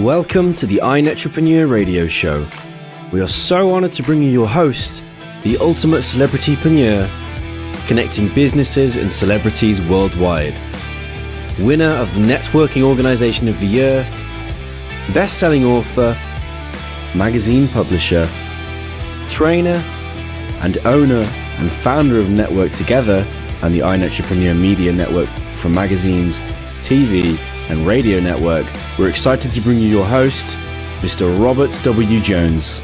Welcome to the iEntrepreneur Radio Show. We are so honored to bring you your host, the ultimate celebritypreneur, connecting businesses and celebrities worldwide. Winner of the Networking Organization of the Year, best-selling author, magazine publisher, trainer, and owner and founder of Network Together and the iEntrepreneur Media Network from magazines, TV, and radio network. We're excited to bring you your host, Mr. Robert W. Jones.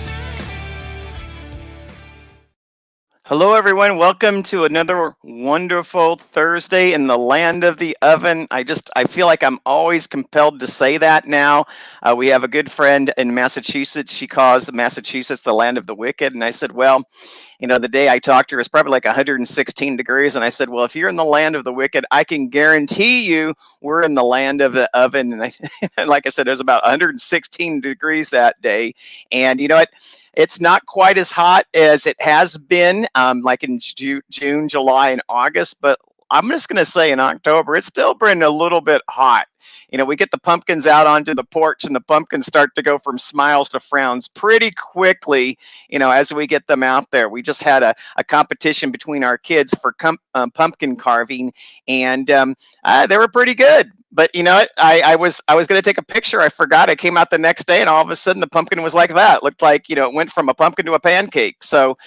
Hello, everyone. Welcome to another wonderful Thursday in the land of the oven. I feel like I'm always compelled to say that now. We have a good friend in Massachusetts. She calls Massachusetts the land of the wicked. And I said, well, the day I talked to her, it's probably like 116 degrees. And I said, well, if you're in the land of the wicked, I can guarantee you we're in the land of the oven. And like I said, it was about 116 degrees that day. And you know what? It's not quite as hot as it has been like in June, July, and August. But I'm just going to say in October, it's still been a little bit hot. We get the pumpkins out onto the porch and the pumpkins start to go from smiles to frowns pretty quickly, as we get them out there. We just had a competition between our kids for pumpkin carving, and they were pretty good. But you know what? I was going to take a picture. I forgot. I came out the next day, and all of a sudden the pumpkin was like that. It looked like it went from a pumpkin to a pancake. So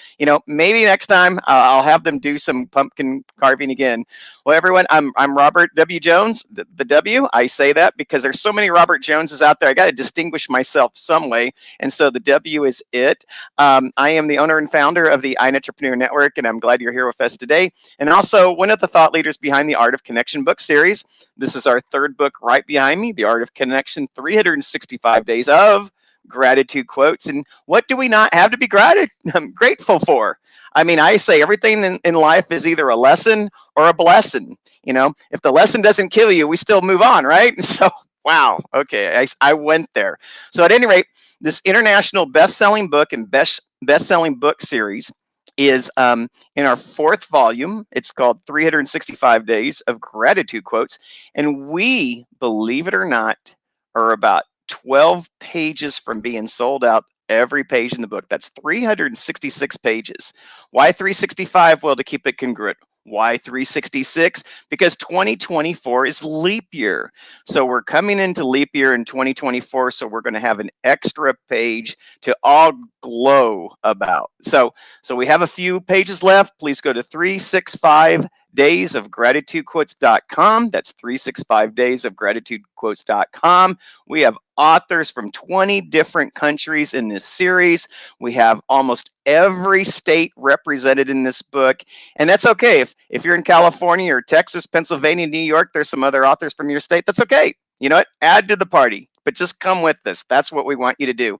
maybe next time I'll have them do some pumpkin carving again. Well, everyone, I'm Robert W. Jones. The W, I say that because there's so many Robert Joneses out there. I got to distinguish myself some way, and so the W is it. I am the owner and founder of the iEntrepreneur Network, and I'm glad you're here with us today. And also one of the thought leaders behind the Art of Connection book series. This is our third book right behind me, The Art of Connection, 365 Days of Gratitude Quotes. And what do we not have to be grateful for? I mean, I say everything in life is either a lesson or a blessing. If the lesson doesn't kill you, we still move on, right? So, wow. Okay, I went there. So at any rate, this international best-selling book and best-selling book series is in our fourth volume. It's called 365 Days of Gratitude Quotes. And we, believe it or not, are about 12 pages from being sold out every page in the book. That's 366 pages. Why 365? Well, to keep it congruent. Why 366? Because 2024 is leap year. So we're coming into leap year in 2024. So we're going to have an extra page to all glow about. So we have a few pages left. Please go to 365daysofgratitudequotes.com. That's 365daysofgratitudequotes.com. We have authors from 20 different countries in this series. We have almost every state represented in this book. And that's okay. If you're in California or Texas, Pennsylvania, New York, there's some other authors from your state. That's okay. You know what? Add to the party, but just come with us. That's what we want you to do.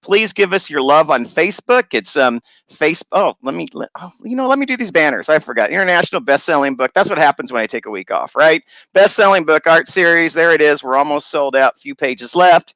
Please give us your love on Facebook. It's let me do these banners. I forgot. International best-selling book. That's what happens when I take a week off, right? Best-selling book art series. There it is. We're almost sold out. Few pages left.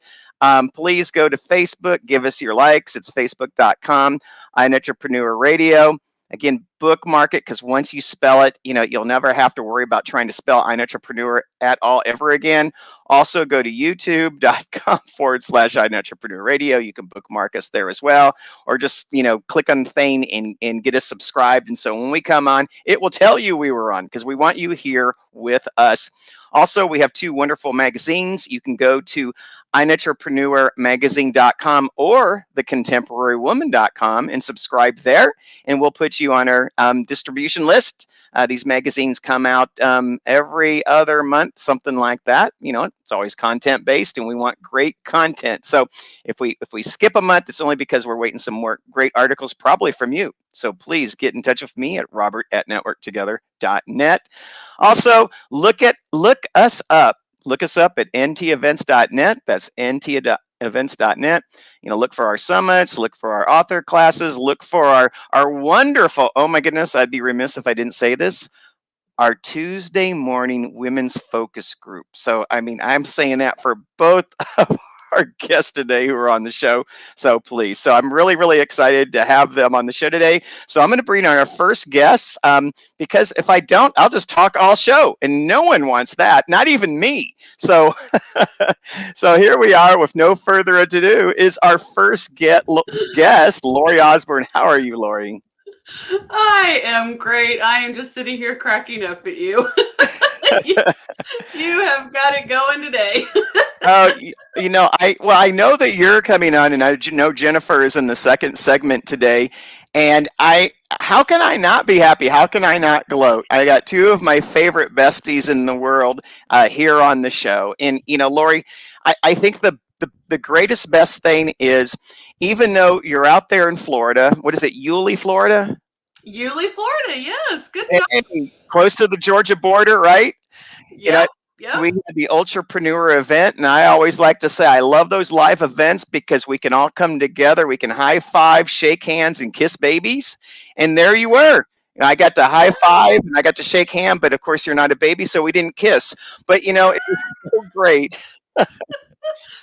Please go to Facebook. Give us your likes. It's facebook.com, iEntrepreneur Radio. Again, bookmark it, because once you spell it, you'll never have to worry about trying to spell iEntrepreneur at all ever again. Also, go to youtube.com/iEntrepreneur Radio. You can bookmark us there as well, or just click on the thing and get us subscribed. And so when we come on, it will tell you we were on, because we want you here with us. Also, we have two wonderful magazines. You can go to iEntrepreneurmagazine.com or thecontemporarywoman.com and subscribe there, and we'll put you on our distribution list. These magazines come out every other month, something like that. It's always content based, and we want great content. So if we skip a month, it's only because we're waiting some more great articles, probably from you. So please get in touch with me at robert@networktogether.net. Also, look us up. Look us up at ntevents.net. That's ntevents.net. Look for our summits, look for our author classes, look for our wonderful, oh my goodness, I'd be remiss if I didn't say this, our Tuesday morning women's focus group. So, I'm saying that for both of our guests today who are on the show. So please, so I'm really, really excited to have them on the show today. So I'm going to bring on our first guest because if I don't, I'll just talk all show, and no one wants that, not even me. So, so here we are. With no further ado, is our first guest, Lori Osborne. How are you, Lori? I am great. I am just sitting here cracking up at you. you, you have got it going today. I know that you're coming on, and I know Jennifer is in the second segment today, and how can I not be happy? How can I not gloat? I got two of my favorite besties in the world here on the show, and Lori, I think the greatest best thing is, even though you're out there in Florida, what is it, Yulee, Florida? Yulee, Florida. Yes, good job. And close to the Georgia border, right? You know, Yep, yep. we had the Ultrapreneur event, and I always like to say I love those live events because we can all come together. We can high five, shake hands, and kiss babies. And there you were. I got to high five and I got to shake hand, but of course you're not a baby, so we didn't kiss. But it was so great.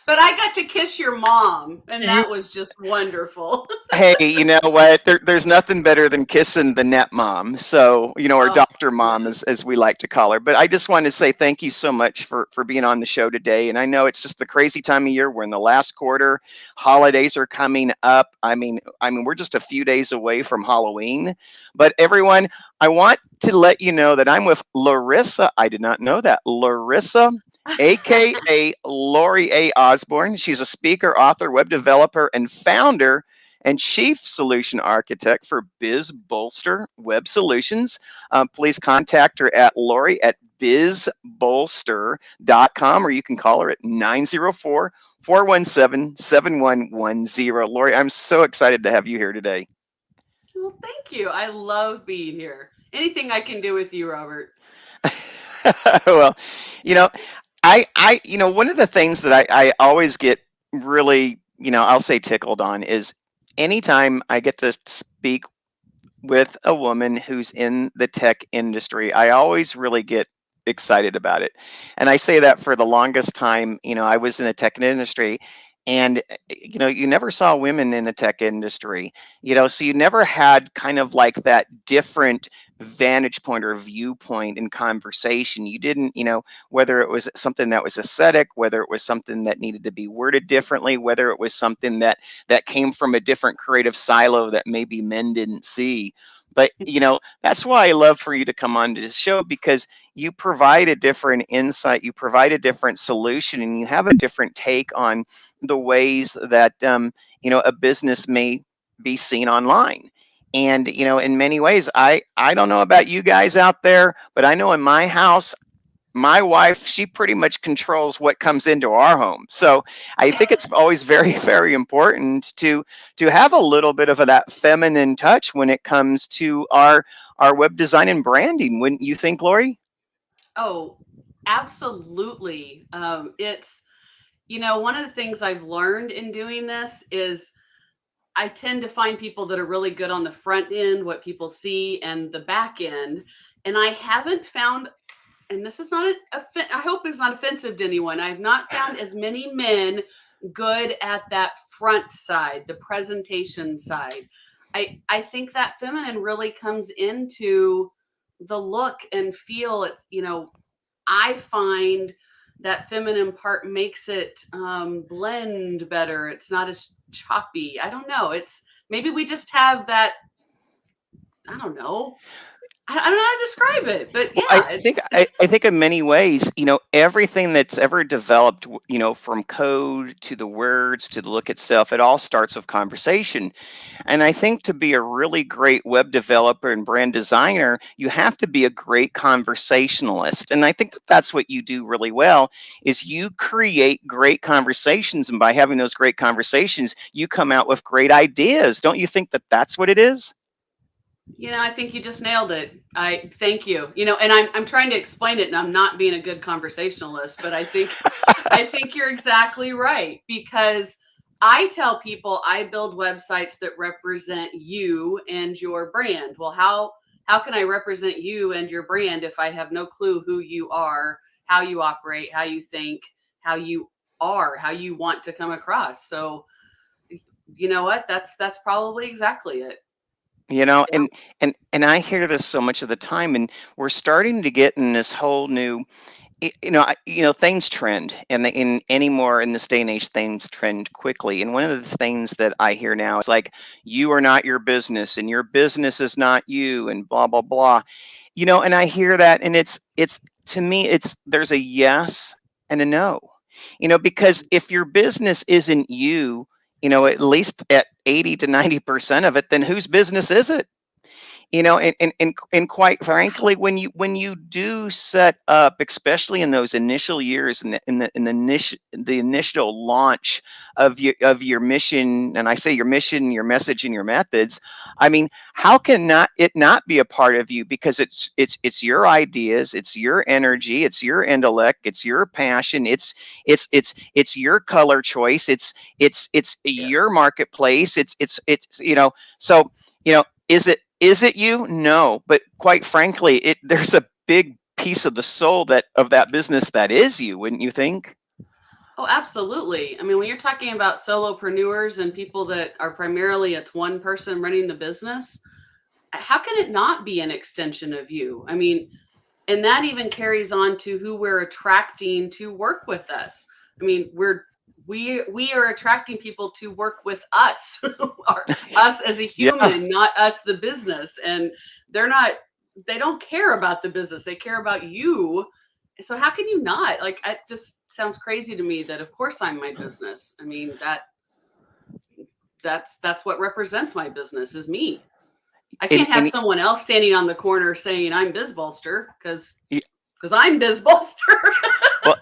But I got to kiss your mom, and You that was just wonderful. Hey, you know what? There's nothing better than kissing the net mom. So, or Oh, doctor mom, yes. as we like to call her. But I just wanted to say thank you so much for being on the show today. And I know it's just the crazy time of year. We're in the last quarter. Holidays are coming up. I mean, we're just a few days away from Halloween. But everyone, I want to let you know that I'm with Larissa. I did not know that. Larissa, aka Lori A. Osborne. She's a speaker, author, web developer, and founder and chief solution architect for Biz Bolster Web Solutions. Please contact her at Lori at bizbolster.com, or you can call her at 904 417 7110. Lori, I'm so excited to have you here today. Well, thank you. I love being here. Anything I can do with you, Robert. Well, you know, one of the things that I always get really, I'll say tickled on is anytime I get to speak with a woman who's in the tech industry, I always really get excited about it. And I say that for the longest time, I was in the tech industry, and you never saw women in the tech industry, so you never had kind of like that different vantage point or viewpoint in conversation. You didn't, whether it was something that was aesthetic, whether it was something that needed to be worded differently, whether it was something that came from a different creative silo that maybe men didn't see. But that's why I love for you to come on to the show, because you provide a different insight, you provide a different solution, and you have a different take on the ways that a business may be seen online. And in many ways, I don't know about you guys out there, but I know in my house, my wife, she pretty much controls what comes into our home. So I think it's always very, very important to have a little bit of that feminine touch when it comes to our web design and branding. Wouldn't you think, Lori? Oh, absolutely. It's one of the things I've learned in doing this is I tend to find people that are really good on the front end, what people see, and the back end. And I haven't found, and this is not, I hope it's not offensive to anyone. I've not found as many men good at that front side, the presentation side. I think that feminine really comes into the look and feel. I find that feminine part makes it blend better. It's not as choppy. I don't know. It's maybe we just have that. I don't know. I don't know how to describe it, but Well, I yeah, think it's I think in many ways, everything that's ever developed, from code to the words to the look itself, it all starts with conversation. And I think to be a really great web developer and brand designer, you have to be a great conversationalist. And I think that that's what you do really well, is you create great conversations, and by having those great conversations, you come out with great ideas. Don't you think that that's what it is? I think you just nailed it. I thank you. And I'm trying to explain it, and I'm not being a good conversationalist, but I think you're exactly right, because I tell people I build websites that represent you and your brand. Well, how can I represent you and your brand if I have no clue who you are, how you operate, how you think, how you are, how you want to come across. So you know what? That's probably exactly it. You know, Yeah. and I hear this so much of the time, and we're starting to get in this whole new, things trend, and in anymore in this day and age, things trend quickly. And one of the things that I hear now is like, you are not your business, and your business is not you, and blah blah blah. And I hear that, and it's to me, it's there's a yes and a no. Because if your business isn't you, at least at 80 to 90% of it, then whose business is it? And quite frankly, when you do set up, especially in those initial years, in the initial launch of your mission, and I say your mission, your message, and your methods, I mean, how can not it not be a part of you? Because it's your ideas, it's your energy, it's your intellect, it's your passion, it's your color choice, it's Yes. your marketplace, so is it you? No, but quite frankly, there's a big piece of the soul of that business that is you, wouldn't you think? Oh, absolutely. I mean, when you're talking about solopreneurs and people that are primarily it's one person running the business, how can it not be an extension of you? I mean, and that even carries on to who we're attracting to work with us. I mean, we are attracting people to work with us, us as a Yeah. human, not us the business. And they're not, they don't care about the business. They care about you. So how can you not? Like, it just sounds crazy to me that of course I'm my business. I mean, that's what represents my business is me. I And, can't have and someone else standing on the corner saying I'm BizBolster because y- I'm BizBolster. well,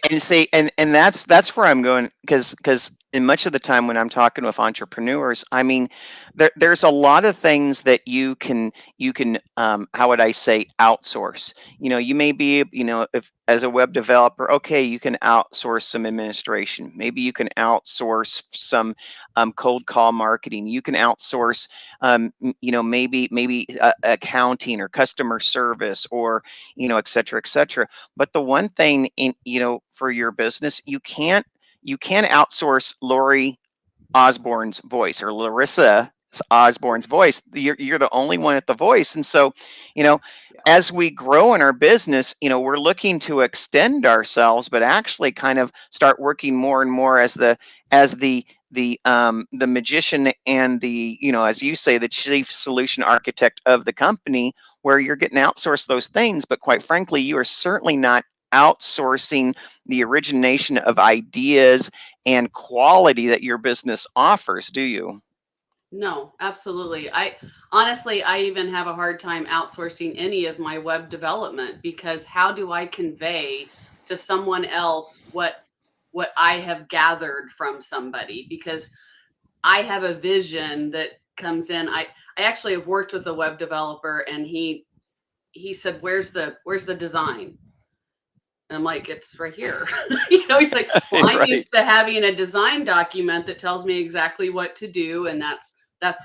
and see, and that's where I'm going, because in much of the time when I'm talking with entrepreneurs, I mean, there's a lot of things that you can how would I say, outsource. You may be, if as a web developer, okay, you can outsource some administration. Maybe you can outsource some cold call marketing. You can outsource maybe accounting or customer service, or et cetera, et cetera. But the one thing for your business, you can't outsource Lori Osborne's voice, or Larissa Osborne's voice. You're the only one at the voice. And so, you know, Yeah. as we grow in our business, we're looking to extend ourselves, but actually kind of start working more and more as the magician, and as you say, the chief solution architect of the company, where you're getting outsourced those things. But quite frankly, you are certainly not outsourcing the origination of ideas and quality that your business offers, do you? No, absolutely. I honestly, I even have a hard time outsourcing any of my web development because how do I convey to someone else what I have gathered from somebody? Because I have a vision that comes in. I actually have worked with a web developer and he said, where's the design? And I'm like, it's right here. He's like, well, I'm Right. used to having a design document that tells me exactly what to do, and that's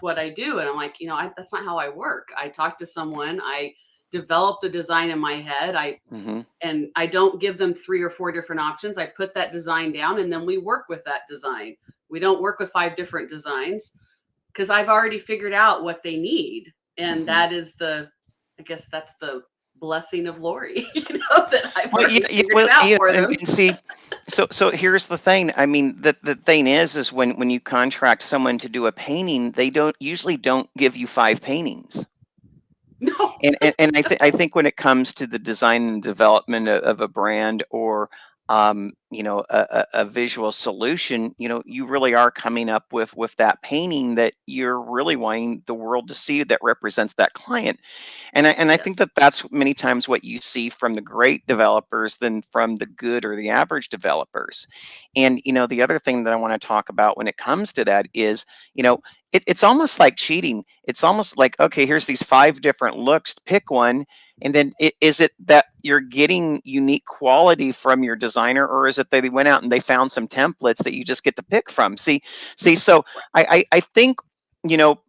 what I do. And I'm like, that's not how I work. I talk to someone, I develop the design in my head, Hmm. and I don't give them 3 or 4 different options. I put that design down, and then we work with that design. We don't work with 5 different designs because I've already figured out what they need, and Hmm. that is I guess that's the blessing of Lori, that I've Well, already yeah, yeah, figured it well, out for them. and see, so here's the thing. I mean, the thing is when you contract someone to do a painting, they don't give you 5 paintings. No. And I think when it comes to the design and development of a brand, or a visual solution, you really are coming up with that painting that you're really wanting the world to see, that represents that client. And I Yes. think that that's many times what you see from the great developers than from the good or the average developers. And the other thing that I want to talk about when it comes to that is, it's almost like cheating. It's almost like, okay, here's these 5 different looks, pick one. And then is it that you're getting unique quality from your designer, or is it that they went out and they found some templates that you just get to pick from? See, so I think,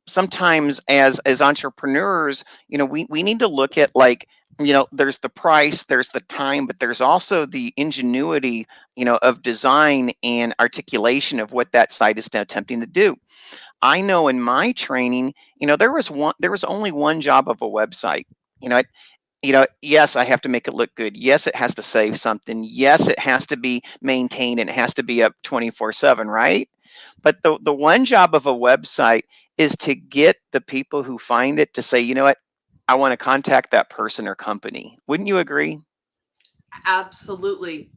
sometimes as entrepreneurs, we need to look at, like, there's the price, there's the time, but there's also the ingenuity, of design and articulation of what that site is attempting to do. I know in my training, there was only one job of a website. Yes, I have to make it look good. Yes, it has to save something. Yes, it has to be maintained and it has to be up 24/7, right? But the one job of a website is to get the people who find it to say, you know what, I want to contact that person or company. Wouldn't you agree? Absolutely.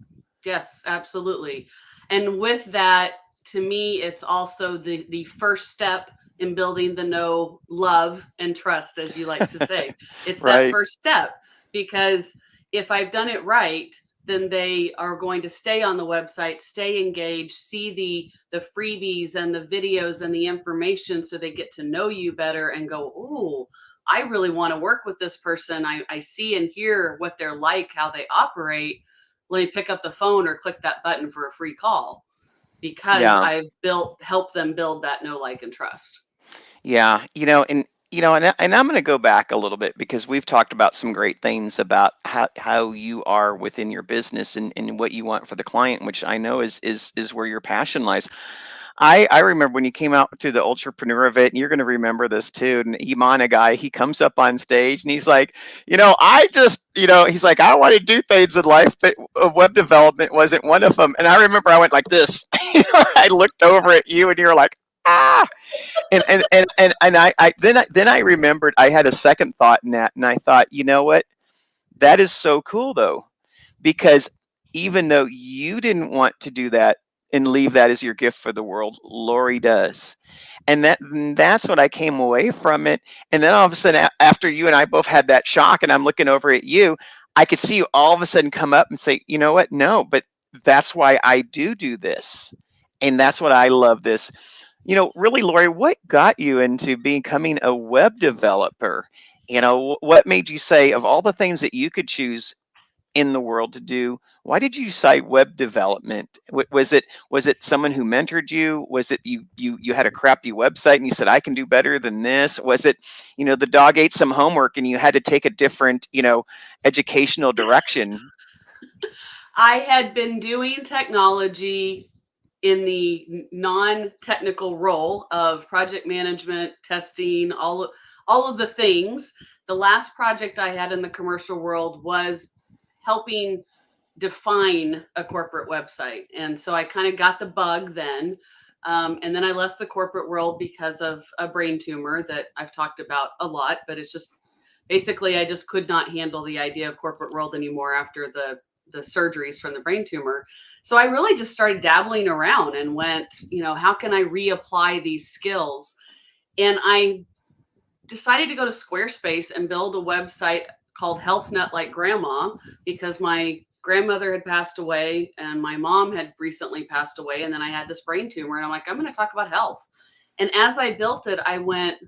Yes, absolutely. And with that, to me, it's also the first step in building the know, love, and trust, as you like to say. It's that Right. first step, because if I've done it right, then they are going to stay on the website, stay engaged, see the freebies and the videos and the information, so they get to know you better and go, "Ooh, I really want to work with this person. I see and hear what they're like, how they operate. Let me pick up the phone or click that button for a free call," because Yeah. I've helped them build that know, like, and trust. Yeah, and I'm going to go back a little bit because we've talked about some great things about how you are within your business and what you want for the client, which I know is where your passion lies. I remember when you came out to the entrepreneur event, and you're going to remember this too. And Iman, a guy, he comes up on stage and he's like, he's like, I want to do things in life, but web development wasn't one of them. And I remember I went like this. I looked over at you, and you're like, ah. And I remembered I had a second thought in that, and I thought, you know what? That is so cool though, because even though you didn't want to do that and leave that as your gift for the world, Lori does. And that's what I came away from it. And then all of a sudden, after you and I both had that shock, and I'm looking over at you, I could see you all of a sudden come up and say, you know what? No, but that's why I do this. And that's what I love this. Really, Lori, what got you into becoming a web developer? What made you say, of all the things that you could choose in the world to do, why did you decide web development? Was it someone who mentored you? Was it you had a crappy website and you said, I can do better than this? Was it, the dog ate some homework and you had to take a different, educational direction? I had been doing technology in the non-technical role of project management, testing, all of the things. The last project I had in the commercial world was helping define a corporate website. And so I kind of got the bug then. And then I left the corporate world because of a brain tumor that I've talked about a lot, but it's just basically I just could not handle the idea of corporate world anymore after the surgeries from the brain tumor. So I really just started dabbling around and went, how can I reapply these skills? And I decided to go to Squarespace and build a website called Health Nut Like Grandma, because my grandmother had passed away and my mom had recently passed away. And then I had this brain tumor, and I'm like, I'm going to talk about health. And as I built it, I went,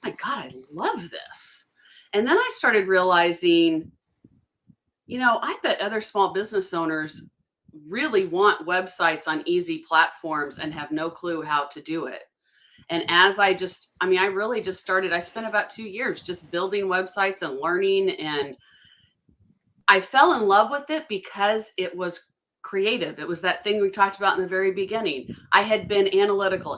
my God, I love this. And then I started realizing, I bet other small business owners really want websites on easy platforms and have no clue how to do it. And as I really just started, I spent about 2 years just building websites and learning. And I fell in love with it because it was creative. It was that thing we talked about in the very beginning. I had been analytical,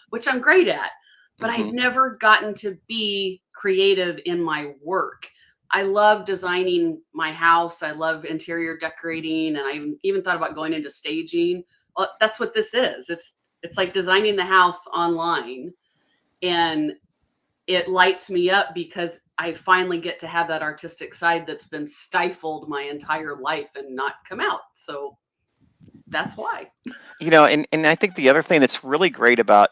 which I'm great at, but I'd Hmm. never gotten to be creative in my work. I love designing my house. I love interior decorating, and I even thought about going into staging. Well, that's what this is. It's like designing the house online, and it lights me up because I finally get to have that artistic side that's been stifled my entire life and not come out. So that's why. And I think the other thing that's really great about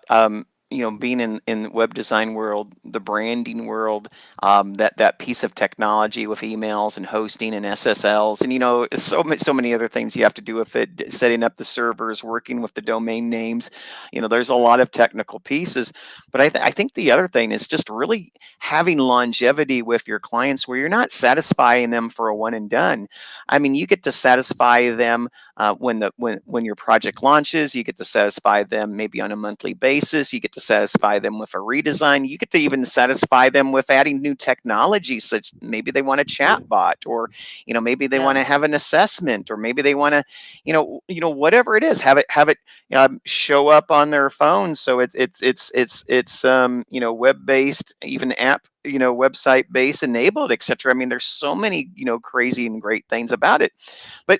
being in web design world, the branding world, that piece of technology with emails and hosting and SSLs, and so many other things you have to do with it, setting up the servers, working with the domain names. There's a lot of technical pieces, but I think the other thing is just really having longevity with your clients, where you're not satisfying them for a one and done. I mean, you get to satisfy them when your project launches. You get to satisfy them maybe on a monthly basis. You get to satisfy them with a redesign. You get to even satisfy them with adding new technology, such maybe they want a chat bot, or maybe they want to Yes. have an assessment, or maybe they want to whatever it is, have it show up on their phone, so it's web based, even app, website based enabled, etc. I mean, there's so many crazy and great things about it. But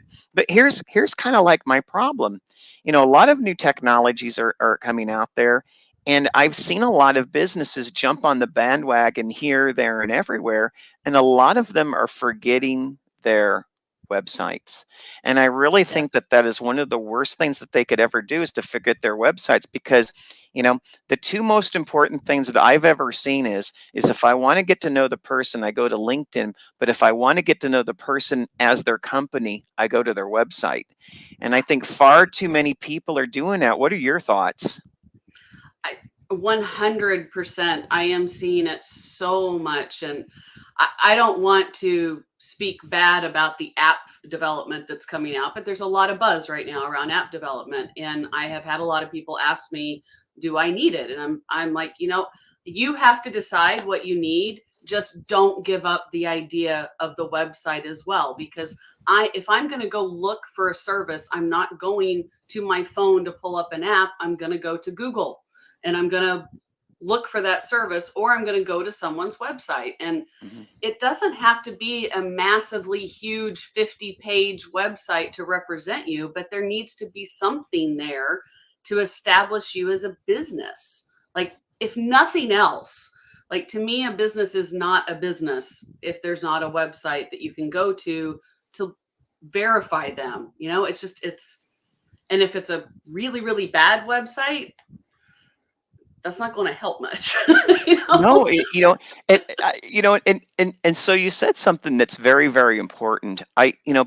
here's kind of like my problem. A lot of new technologies are coming out there, and I've seen a lot of businesses jump on the bandwagon here, there, and everywhere, and a lot of them are forgetting their websites. And I really think Yes. that is one of the worst things that they could ever do, is to forget their websites, because the two most important things that I've ever seen is if I want to get to know the person, I go to LinkedIn, but if I want to get to know the person as their company, I go to their website. And I think far too many people are doing that. What are your thoughts? 100%. I am seeing it so much. And I don't want to speak bad about the app development that's coming out, but there's a lot of buzz right now around app development. And I have had a lot of people ask me, do I need it? And I'm like, you have to decide what you need. Just don't give up the idea of the website as well, because if I'm going to go look for a service, I'm not going to my phone to pull up an app. I'm going to go to Google and I'm going to look for that service, or I'm going to go to someone's website. And it doesn't have to be a massively huge 50-page website to represent you, but there needs to be something there to establish you as a business. Like, if nothing else, like, to me, a business is not a business if there's not a website that you can go to verify them. And if it's a really, really bad website, that's not going to help much. No, and so you said something that's very, very important.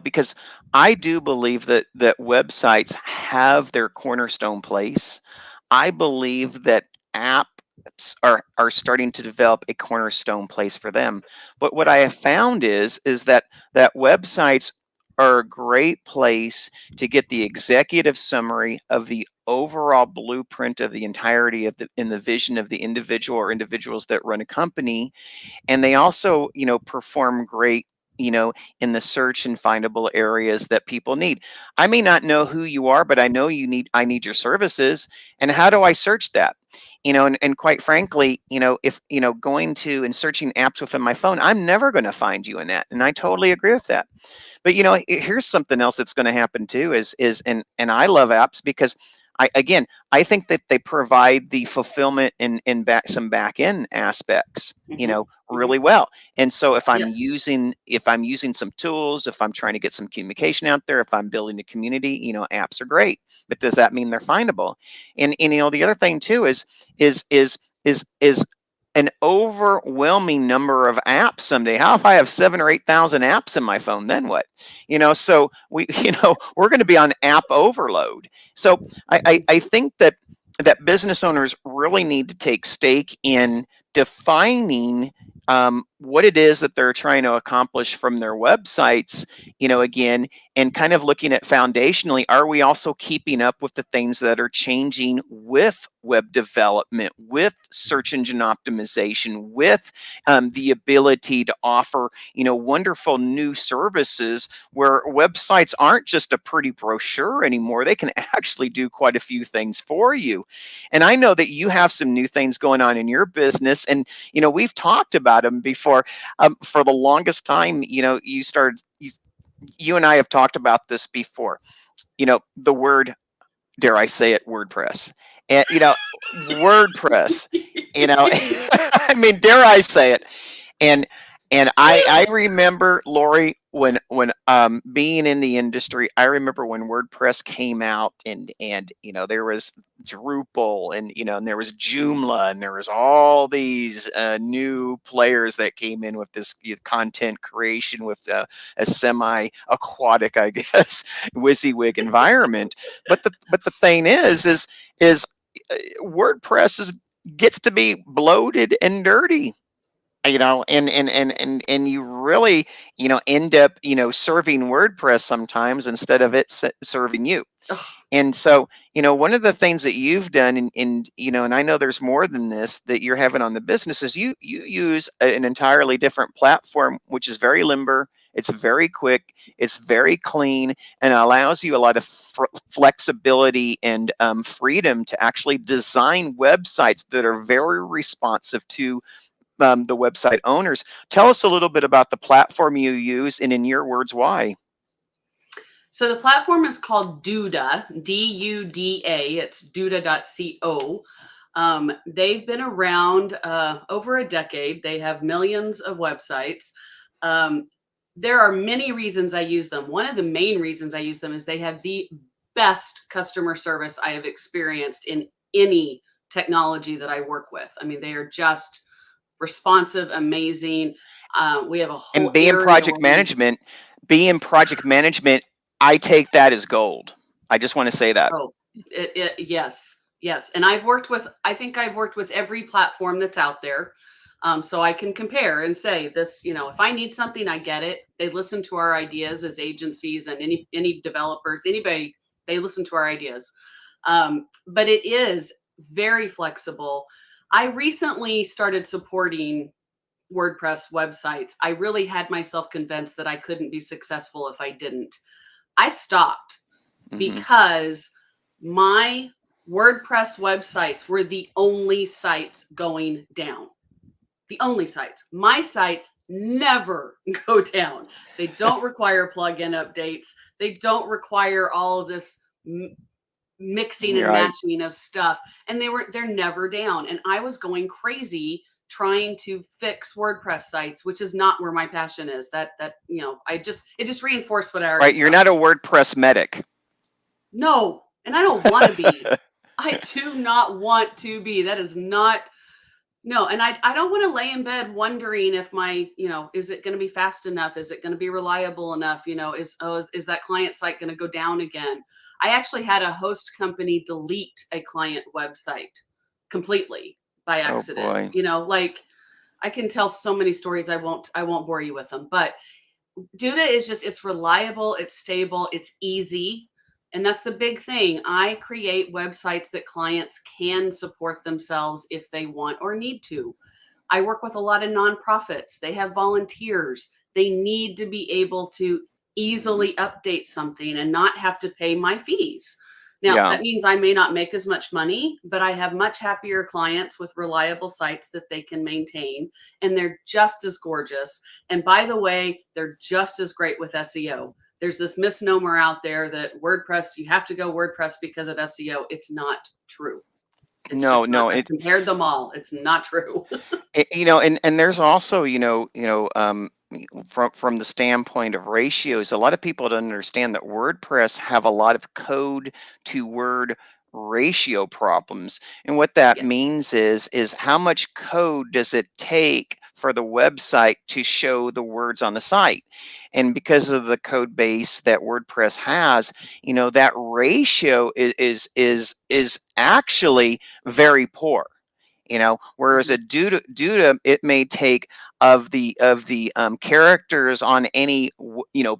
Because I do believe that websites have their cornerstone place. I believe that apps are starting to develop a cornerstone place for them. But what I have found is that websites are a great place to get the executive summary of the overall blueprint of the entirety of the vision of the individual or individuals that run a company. And they also perform great in the search and findable areas that people need. I may not know who you are, but I know I need your services. And how do I search that? And quite frankly, if going to and searching apps within my phone, I'm never going to find you in that. And I totally agree with that. But here's something else that's going to happen too, is and I love apps because I think that they provide the fulfillment in some back end aspects, really well. And so if I'm Yes. using some tools, if I'm trying to get some communication out there, if I'm building a community, apps are great. But does that mean they're findable? And the other thing too is an overwhelming number of apps someday. How if I have 7 or 8,000 apps in my phone, then what? So we're going to be on app overload. So I think that business owners really need to take stake in defining what it is that they're trying to accomplish from their websites, again, and kind of looking at foundationally, are we also keeping up with the things that are changing with web development, with search engine optimization, with the ability to offer, wonderful new services where websites aren't just a pretty brochure anymore. They can actually do quite a few things for you. And I know that you have some new things going on in your business, and we've talked about them before. For the longest time, you and I have talked about this before. The word, dare I say it, WordPress. And WordPress, I mean, dare I say it. And I remember, Lori, when being in the industry, I remember when WordPress came out, and there was Drupal, and and there was Joomla, and there was all these new players that came in with this content creation with a semi-aquatic, I guess, WYSIWYG environment. But the thing is WordPress gets to be bloated and dirty, and you really end up serving WordPress sometimes instead of it serving you. Ugh. And so, one of the things that you've done, and I know there's more than this that you're having on the business, is you use an entirely different platform, which is very limber. It's very quick. It's very clean, and allows you a lot of flexibility and freedom to actually design websites that are very responsive to the website owners. Tell us a little bit about the platform you use, and in your words, why. So the platform is called Duda, D-U-D-A. It's duda.co. They've been around over a decade. They have millions of websites. There are many reasons I use them. One of the main reasons I use them is they have the best customer service I have experienced in any technology that I work with. I mean, they are just responsive, amazing. We have a And whole area where we being project management, I take that as gold. I just want to say that. Oh, yes, yes. And I think I've worked with every platform that's out there. So I can compare and say this, if I need something, I get it. They listen to our ideas as agencies and any developers, anybody, they listen to our ideas. But it is very flexible. I recently started supporting WordPress websites. I really had myself convinced that I couldn't be successful if I didn't. I stopped because my WordPress websites were the only sites going down. The only sites. My sites never go down. They don't require plugin updates. They don't require all of this mixing and Right. matching of stuff. And they're never down. And I was going crazy trying to fix WordPress sites, which is not where my passion is. It just reinforced what I already Right. You're felt. not a WordPress medic. No, and I don't want to be. I do not want to be. That is not, no. And I don't want to lay in bed wondering if is it going to be fast enough? Is it going to be reliable enough? Is that client site going to go down again? I actually had a host company delete a client website completely by accident. Oh boy. I can tell so many stories. I won't bore you with them, but Duda is it's reliable, it's stable, it's easy. And that's the big thing. I create websites that clients can support themselves if they want or need to. I work with a lot of nonprofits. They have volunteers. They need to be able to easily update something and not have to pay my fees. Now, Yeah. that means I may not make as much money, but I have much happier clients with reliable sites that they can maintain, and they're just as gorgeous. And by the way, they're just as great with SEO. There's this misnomer out there that WordPress, you have to go WordPress because of SEO. It's not true. It's No, just not. no. I've compared them all. It's not true. And there's also, from the standpoint of ratios, a lot of people don't understand that WordPress have a lot of code to word ratio problems. And what that Yes. means is how much code does it take for the website to show the words on the site? And because of the code base that WordPress has, that ratio is actually very poor. Whereas a Duda, it may take of the characters on any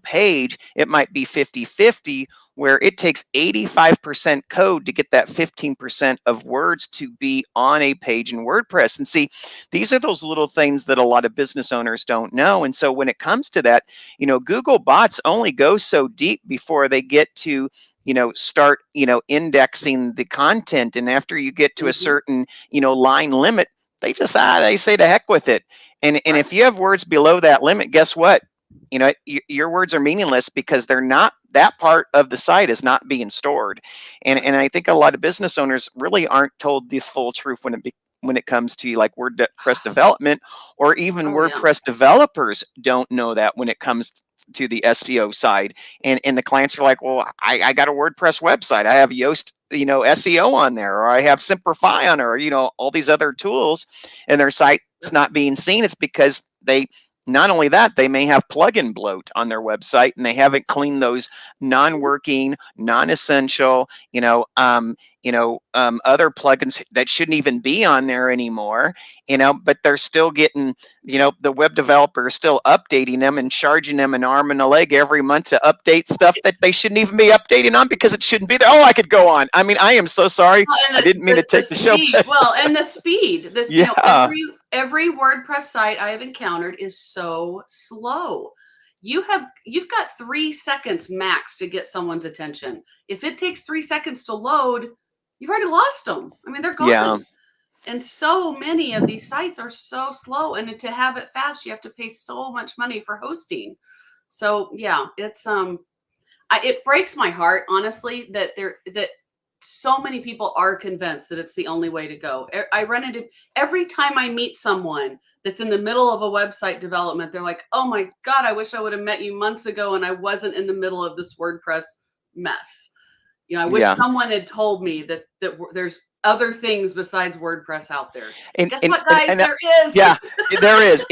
page, it might be 50-50, where it takes 85% code to get that 15% of words to be on a page in WordPress. And see, these are those little things that a lot of business owners don't know. And so when it comes to that, Google bots only go so deep before they get to start indexing the content. And after you get to a certain line limit, they just they say to heck with it. And Right. if you have words below that limit, guess what? Your words are meaningless because they're not, that part of the site is not being stored. And I think a lot of business owners really aren't told the full truth when it comes to like WordPress development, or even Oh, yeah. WordPress developers don't know that when it comes to the SEO side. And the clients are like, well, I got a WordPress website. I have Yoast, SEO on there, or I have Simplify on there, or, all these other tools, and their site's not being seen. It's because they not only that, they may have plugin bloat on their website, and they haven't cleaned those non-working, non-essential, other plugins that shouldn't even be on there anymore. But they're still getting, the web developer is still updating them and charging them an arm and a leg every month to update stuff that they shouldn't even be updating on because it shouldn't be there. Oh, I could go on. I mean, I am so sorry. Well, I didn't mean to take the show. speed. Well, and the speed. This, Yeah. every WordPress site I have encountered is so slow. You've got 3 seconds max to get someone's attention. If it takes 3 seconds to load, you've already lost them. I mean, they're gone. Yeah. And so many of these sites are so slow, and to have it fast, you have to pay so much money for hosting. So yeah, it's it breaks my heart, honestly, that so many people are convinced that it's the only way to go. I run into, every time I meet someone that's in the middle of a website development, they're like, oh my God, I wish I would have met you months ago and I wasn't in the middle of this WordPress mess. I wish someone had told me that there's other things besides WordPress out there. And guess what, guys? There is. Yeah, there is.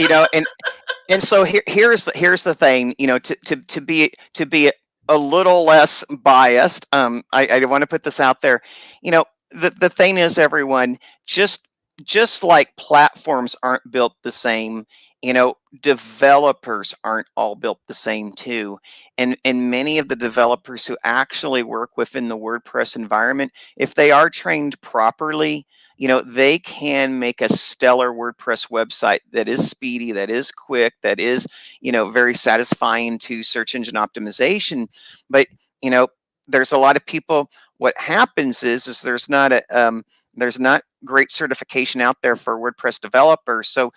And so here's the thing. To be a little less biased. I want to put this out there. The thing is, everyone, just like platforms aren't built the same, developers aren't all built the same too. And many of the developers who actually work within the WordPress environment, if they are trained properly, they can make a stellar WordPress website that is speedy, that is quick, that is, very satisfying to search engine optimization. But, there's a lot of people, what happens is there's not great certification out there for WordPress developers. So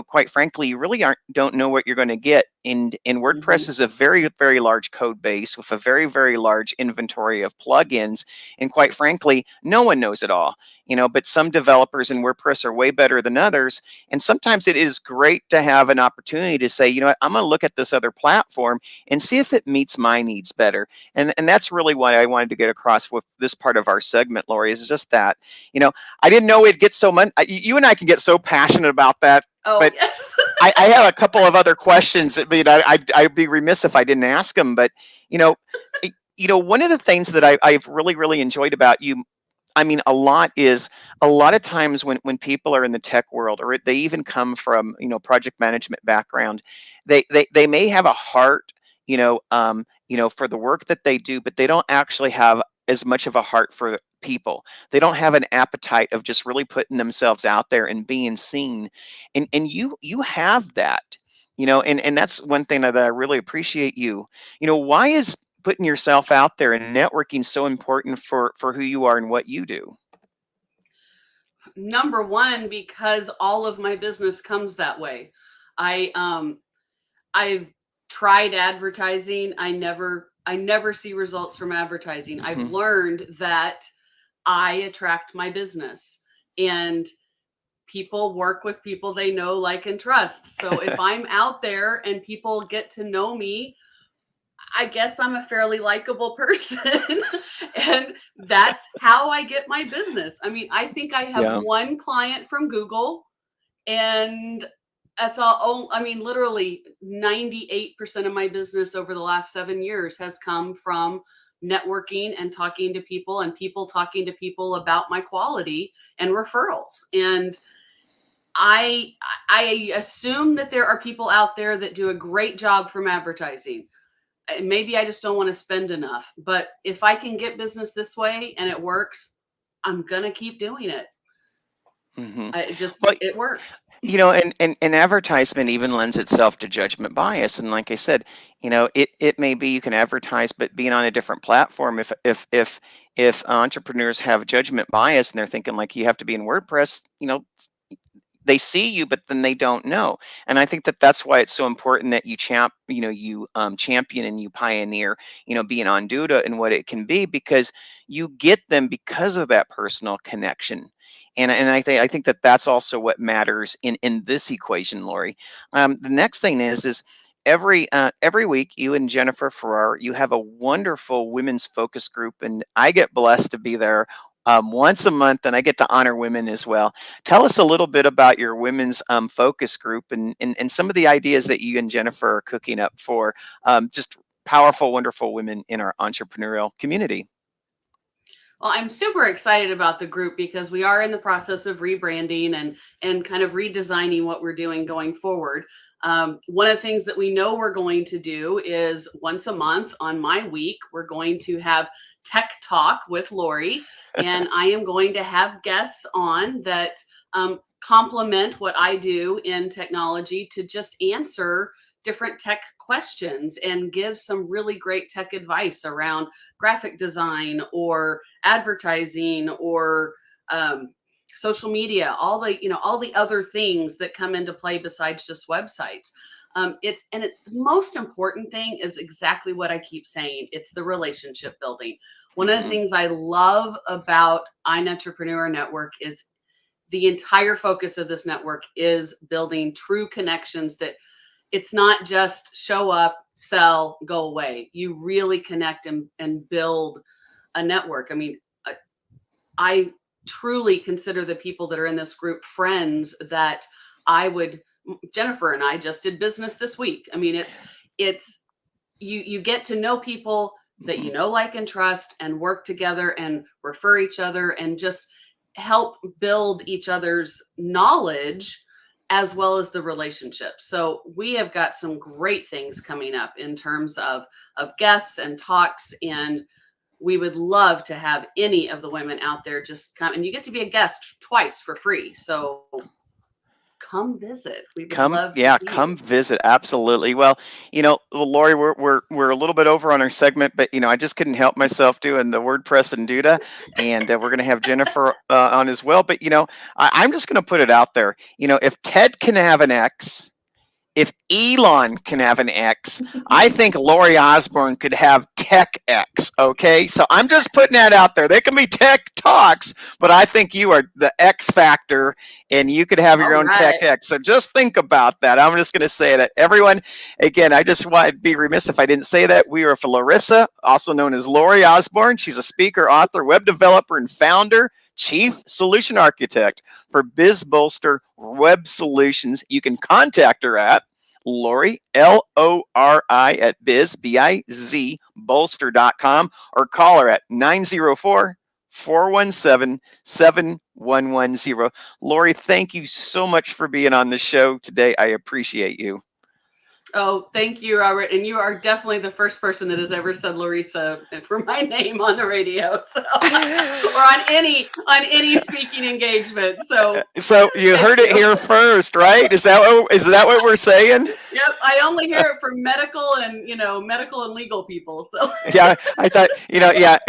quite frankly, you really don't know what you're going to get. And WordPress is a very, very large code base with a very, very large inventory of plugins. And quite frankly, no one knows it all. But some developers in WordPress are way better than others. And sometimes it is great to have an opportunity to say, what, I'm going to look at this other platform and see if it meets my needs better. And that's really what I wanted to get across with this part of our segment, Lori, is just that, I didn't know we'd get so much. You and I can get so passionate about that. Oh, but yes. I have a couple of other questions. I'd be remiss if I didn't ask them. But, one of the things that I've really, really enjoyed about you, a lot of times when people are in the tech world, or they even come from, project management background, they may have a heart, for the work that they do, but they don't actually have as much of a heart for people. They don't have an appetite of just really putting themselves out there and being seen. And you have that, and that's one thing that I really appreciate you. Why is putting yourself out there and networking so important for who you are and what you do? Number one, because all of my business comes that way. I've tried advertising. I never see results from advertising. I've learned that I attract my business, and people work with people they know, like, and trust. So if I'm out there and people get to know me, I guess I'm a fairly likable person. And that's how I get my business. I think I have one client from Google, and that's all. Literally 98% of my business over the last 7 years has come from networking and talking to people, and people talking to people about my quality and referrals. And I assume that there are people out there that do a great job from advertising. Maybe I just don't want to spend enough, but if I can get business this way and it works, I'm going to keep doing it. It works. And advertisement even lends itself to judgment bias. And like I said, it may be you can advertise, but being on a different platform, if entrepreneurs have judgment bias and they're thinking like you have to be in WordPress, they see you, but then they don't know. And I think that that's why it's so important that you champion and you pioneer, being on Duda and what it can be, because you get them because of that personal connection. And I think that that's also what matters in this equation, Lori. The next thing is every week, you and Jennifer Farrar, you have a wonderful women's focus group, and I get blessed to be there once a month, and I get to honor women as well. Tell us a little bit about your women's focus group and some of the ideas that you and Jennifer are cooking up for just powerful, wonderful women in our entrepreneurial community. Well, I'm super excited about the group because we are in the process of rebranding and kind of redesigning what we're doing going forward. One of the things that we know we're going to do is once a month on my week, we're going to have Tech Talk with Lori, and I am going to have guests on that complement what I do in technology to just answer different tech questions and give some really great tech advice around graphic design or advertising or social media, all the other things that come into play besides just websites. The most important thing is exactly what I keep saying. It's the relationship building. One of the things I love about iEntrepreneur Network is the entire focus of this network is building true connections that it's not just show up, sell, go away. You really connect and build a network. I mean, I truly consider the people that are in this group friends that Jennifer and I just did business this week. I mean, it's you get to know people that you know, like, and trust, and work together and refer each other and just help build each other's knowledge as well as the relationships. So we have got some great things coming up in terms of guests and talks, and we would love to have any of the women out there just come, and you get to be a guest twice for free. So come visit. We would love to see Come you. visit. Absolutely. Well, Lori, we're a little bit over on our segment, but I just couldn't help myself doing the WordPress and Duda, and we're going to have Jennifer on as well. But I'm just going to put it out there. If Ted can have an X, if Elon can have an X, I think Lori Osborne could have Tech X. Okay, so I'm just putting that out there. They can be tech talks, but I think you are the X factor, and you could have your All own Tech right. X. So just think about that. I'm just going to say that everyone. Again, I just want to be remiss if I didn't say that. We are for Larissa, also known as Lori Osborne. She's a speaker, author, web developer, and founder. Chief Solution Architect for BizBolster Web Solutions. You can contact her at Lori, Lori at biz, bolster.com, or call her at 904-417-7110. Lori, thank you so much for being on the show today. I appreciate you. Oh, thank you, Robert. And you are definitely the first person that has ever said Larissa for my name on the radio, so or on any speaking engagement. So you heard it here first, right? Is that what we're saying? Yep, I only hear it from medical and legal people. So yeah, I thought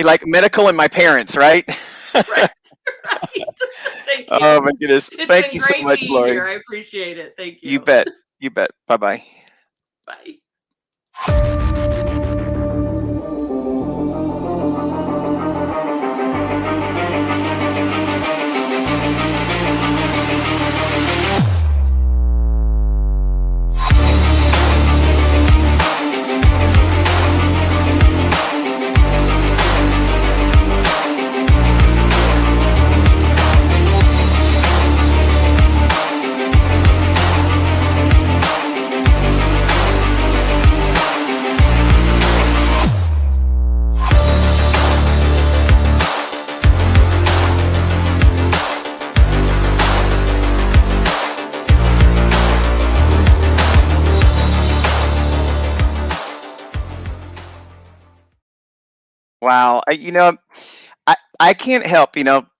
like medical and my parents, right? right. Thank you. Oh my goodness! Thank you so Great much, being Lori. here. I appreciate it. Thank you. You bet. You bet. Bye-bye. Bye. Wow. I can't help,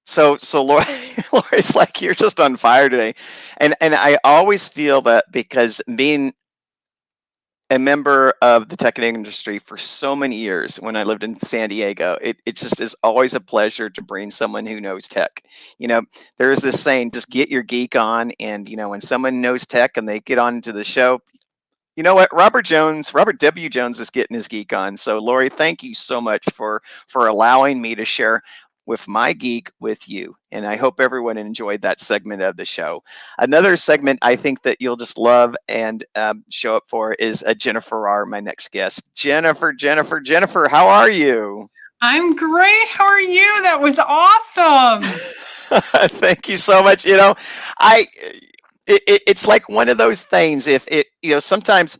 so Lori, Lori's like, you're just on fire today. And I always feel that because being a member of the tech industry for so many years when I lived in San Diego, it just is always a pleasure to bring someone who knows tech. There is this saying, just get your geek on. And, when someone knows tech and they get onto the show, you know what? Robert W. Jones is getting his geek on. So Lori, thank you so much for allowing me to share with my geek with you. And I hope everyone enjoyed that segment of the show. Another segment I think that you'll just love and show up for is Jennifer Farrar, my next guest. Jennifer, how are you? I'm great. How are you? That was awesome. Thank you so much. I it's like one of those things. If it sometimes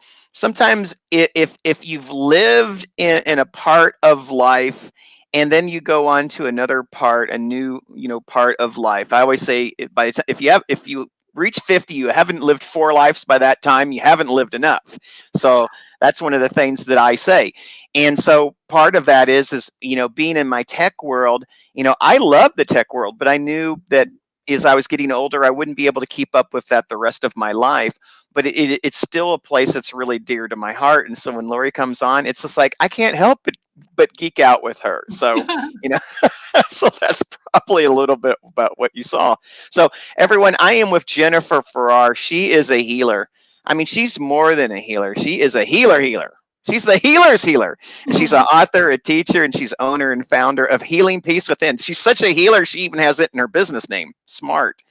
if you've lived in a part of life and then you go on to another part, a new part of life. I always say by the time, if you reach 50, you haven't lived 4 lives by that time, you haven't lived enough. So that's one of the things that I say. And so part of that is being in my tech world. I love the tech world, but I knew that as I was getting older, I wouldn't be able to keep up with that the rest of my life. But it's still a place that's really dear to my heart. And so when Lori comes on, it's just like I can't help but geek out with her. So so that's probably a little bit about what you saw. So everyone, I am with Jennifer Farrar. She is a healer. I mean, she's more than a healer. She is a healer. She's the healer's healer. And she's an author, a teacher, and she's owner and founder of Healing Peace Within. She's such a healer, she even has it in her business name. Smart.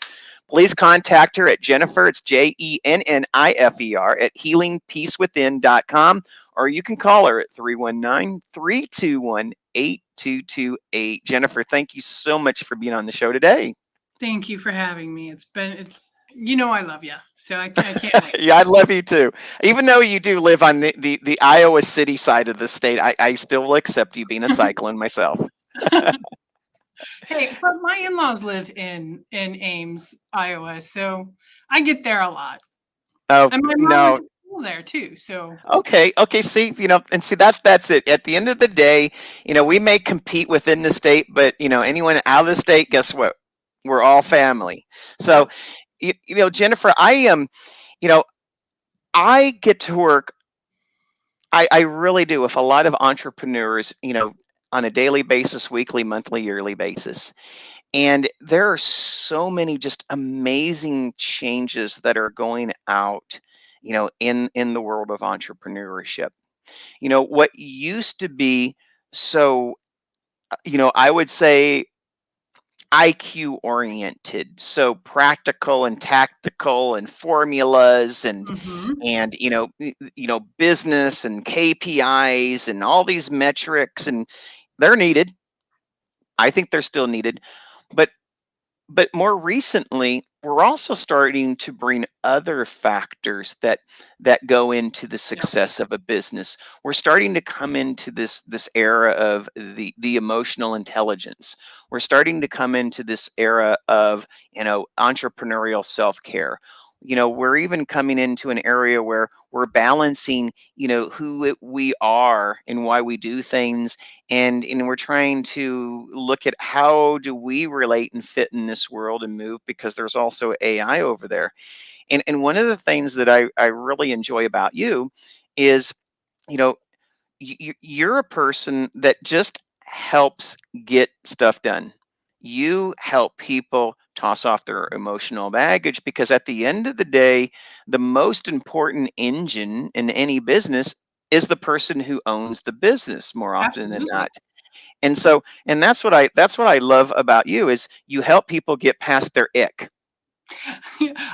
Please contact her at Jennifer, it's Jennifer, at healingpeacewithin.com, or you can call her at 319-321-8228. Jennifer, thank you so much for being on the show today. Thank you for having me. I love you. So I can't wait. Yeah, I love you too. Even though you do live on the Iowa City side of the state, I still will accept you being a cyclone myself. Hey, but my in-laws live in Ames, Iowa, so I get there a lot. Oh, And my mom no. went to school there too. So Okay. See, and see that's it. At the end of the day, we may compete within the state, but anyone out of the state, guess what? We're all family. So, Jennifer, I am, I get to work. I really do with a lot of entrepreneurs, on a daily basis, weekly, monthly, yearly basis. And there are so many just amazing changes that are going out, in the world of entrepreneurship. What used to be so, I would say IQ oriented, so practical and tactical and formulas and business and KPIs and all these metrics, and they're needed. I think they're still needed, but more recently we're also starting to bring other factors that go into the Yep. success of a business. We're starting to come into this era of the emotional intelligence. We're starting to come into this era of entrepreneurial self-care. We're even coming into an area where we're balancing we are and why we do things, and we're trying to look at how do we relate and fit in this world and move, because there's also AI over there. And one of the things that I really enjoy about you is, you know you're a person that just helps get stuff done. You help people toss off their emotional baggage, because at the end of the day, the most important engine in any business is the person who owns the business more often than Absolutely. not. And that's what I love about you, is you help people get past their ick.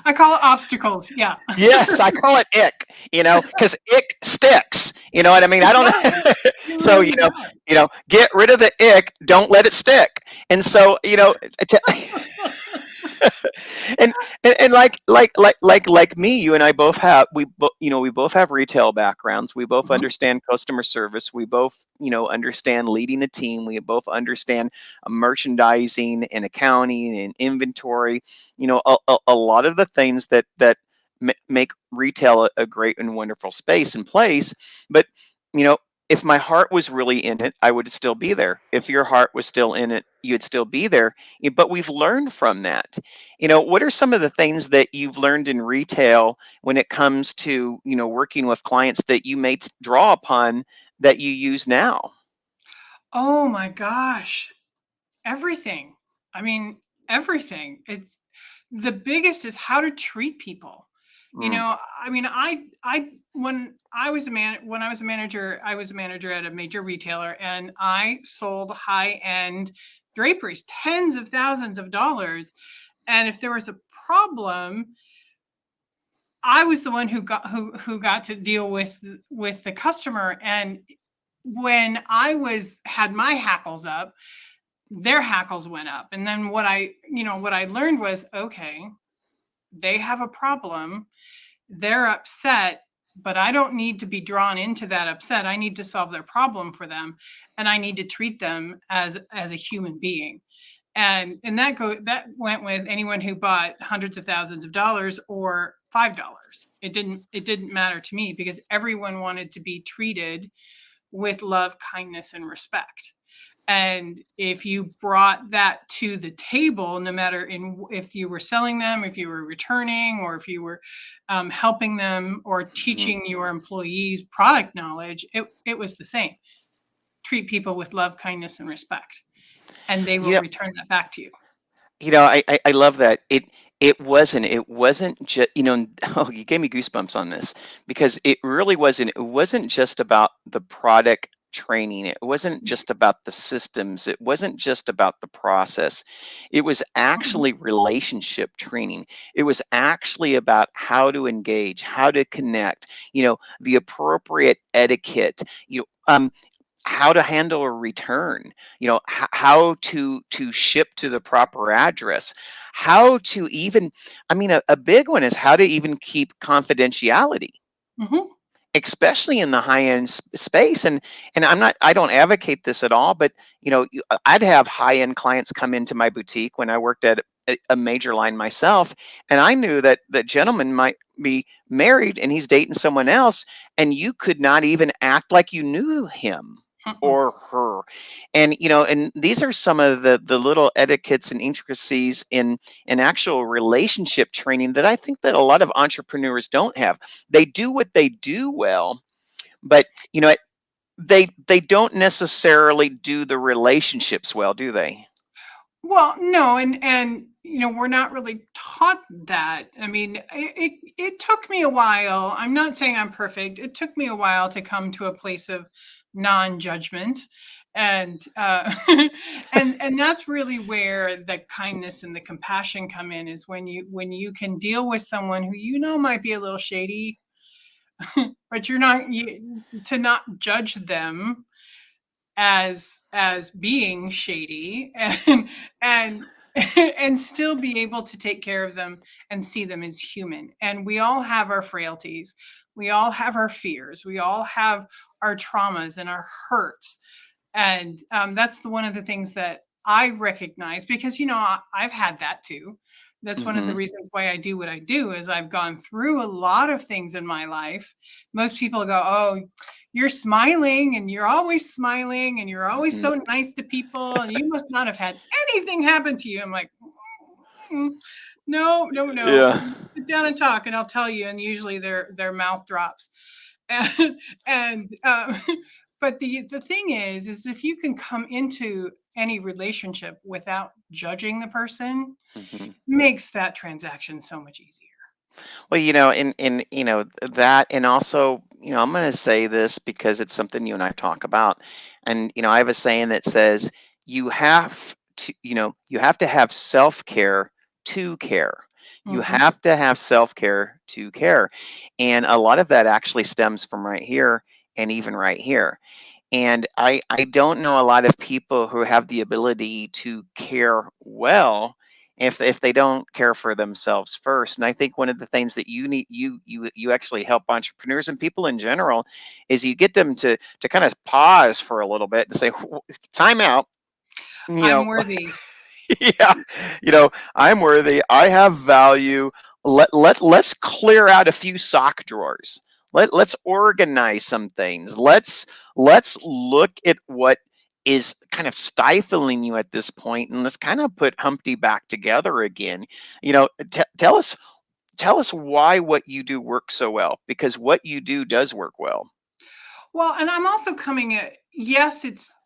I call it obstacles. Yeah. Yes, I call it ick, because ick sticks. You know what I mean? I It don't does. know. It So, really does. get rid of the ick, don't let it stick. And so, and like me, you and I both have we both have retail backgrounds. We both Mhm. understand customer service. We both understand leading a team. We both understand merchandising and accounting and inventory. A lot of the things that make retail a great and wonderful space and place. But you know if my heart was really in it, I would still be there. If your heart was still in it, you'd still be there. But we've learned from that. What are some of the things that you've learned in retail when it comes to, working with clients that you may draw upon that you use now? Oh my gosh. Everything. I mean, everything. It's the biggest is how to treat people. Mm, I mean, I when I was when I was a manager, I was a manager at a major retailer, and I sold high-end draperies, tens of thousands of dollars. And if there was a problem, I was the one who got to deal with the customer, and when I had my hackles up, their hackles went up. And then what I learned was, okay, they have a problem. They're upset, but I don't need to be drawn into that upset. I need to solve their problem for them, and I need to treat them as a human being. And that went with anyone who bought hundreds of thousands of dollars or $5. It didn't matter to me, because everyone wanted to be treated with love, kindness, and respect. And if you brought that to the table, no matter if you were selling them, if you were returning, or if you were helping them or teaching your employees product knowledge, it was the same. Treat people with love, kindness, and respect, and they will return that back to you. I love that. It wasn't just, oh, you gave me goosebumps on this, because it really wasn't just about the product training. It wasn't just about the systems. It wasn't just about the process. It was actually relationship training. It was actually about how to engage, how to connect, the appropriate etiquette, how to handle a return, how to ship to the proper address, how to even, a big one is how to even keep confidentiality, especially in the high-end space. And I don't advocate this at all, but I'd have high-end clients come into my boutique when I worked at a major line myself, and I knew that the gentleman might be married and he's dating someone else, and you could not even act like you knew him or her. And these are some of the little etiquettes and intricacies in actual relationship training that I think that a lot of entrepreneurs don't have. They do what they do well, but they don't necessarily do the relationships well, do they? Well, no, and we're not really taught that. I mean, it took me a while. I'm not saying I'm perfect. It took me a while to come to a place of non-judgment, and and that's really where the kindness and the compassion come in. Is when you can deal with someone who might be a little shady, but to not judge them as being shady, and and still be able to take care of them and see them as human. And we all have our frailties, we all have our fears, we all have our traumas and our hurts. And that's one of the things that I recognize, because I've had that too. That's one of the reasons why I do what I do, is I've gone through a lot of things in my life. Most people go, oh, you're smiling and you're always smiling and you're always so nice to people, and you must not have had anything happen to you. I'm like, no. Yeah. Sit down and talk and I'll tell you. And usually their mouth drops. And but the thing is if you can come into any relationship without judging the person, makes that transaction so much easier. Well, that, and also, I'm going to say this because it's something you and I talk about. And, I have a saying that says you have to have self-care to care. You have to have self-care to care. And a lot of that actually stems from right here and even right here. And I don't know a lot of people who have the ability to care well if they don't care for themselves first. And I think one of the things that you actually help entrepreneurs and people in general is you get them to kind of pause for a little bit and say, time out. I'm worthy. Yeah, I'm worthy. I have value. Let's clear out a few sock drawers. Let's organize some things. Let's look at what is kind of stifling you at this point, and let's kind of put Humpty back together again. Tell us why what you do works so well, because what you do does work well. Well, and I'm also coming at, yes, it's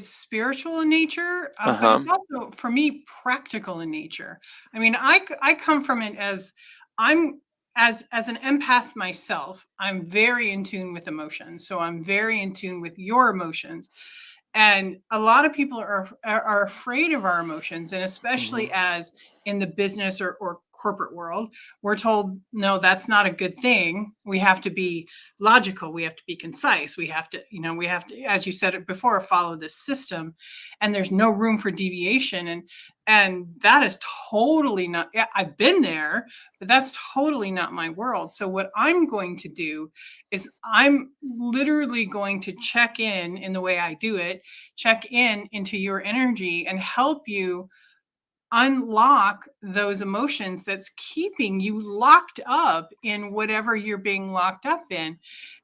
spiritual in nature, but it's also, for me, practical in nature. I mean, I come from it as I'm as an empath myself. I'm very in tune with emotions, so I'm very in tune with your emotions. And a lot of people are afraid of our emotions, and especially as in the business or corporate world, we're told, no, that's not a good thing. We have to be logical. We have to be concise. We have to, as you said it before, follow this system, and there's no room for deviation. And that is totally not, I've been there, but that's totally not my world. So what I'm going to do is I'm literally going to check in the way I do it, check into your energy and help you unlock those emotions that's keeping you locked up in whatever you're being locked up in.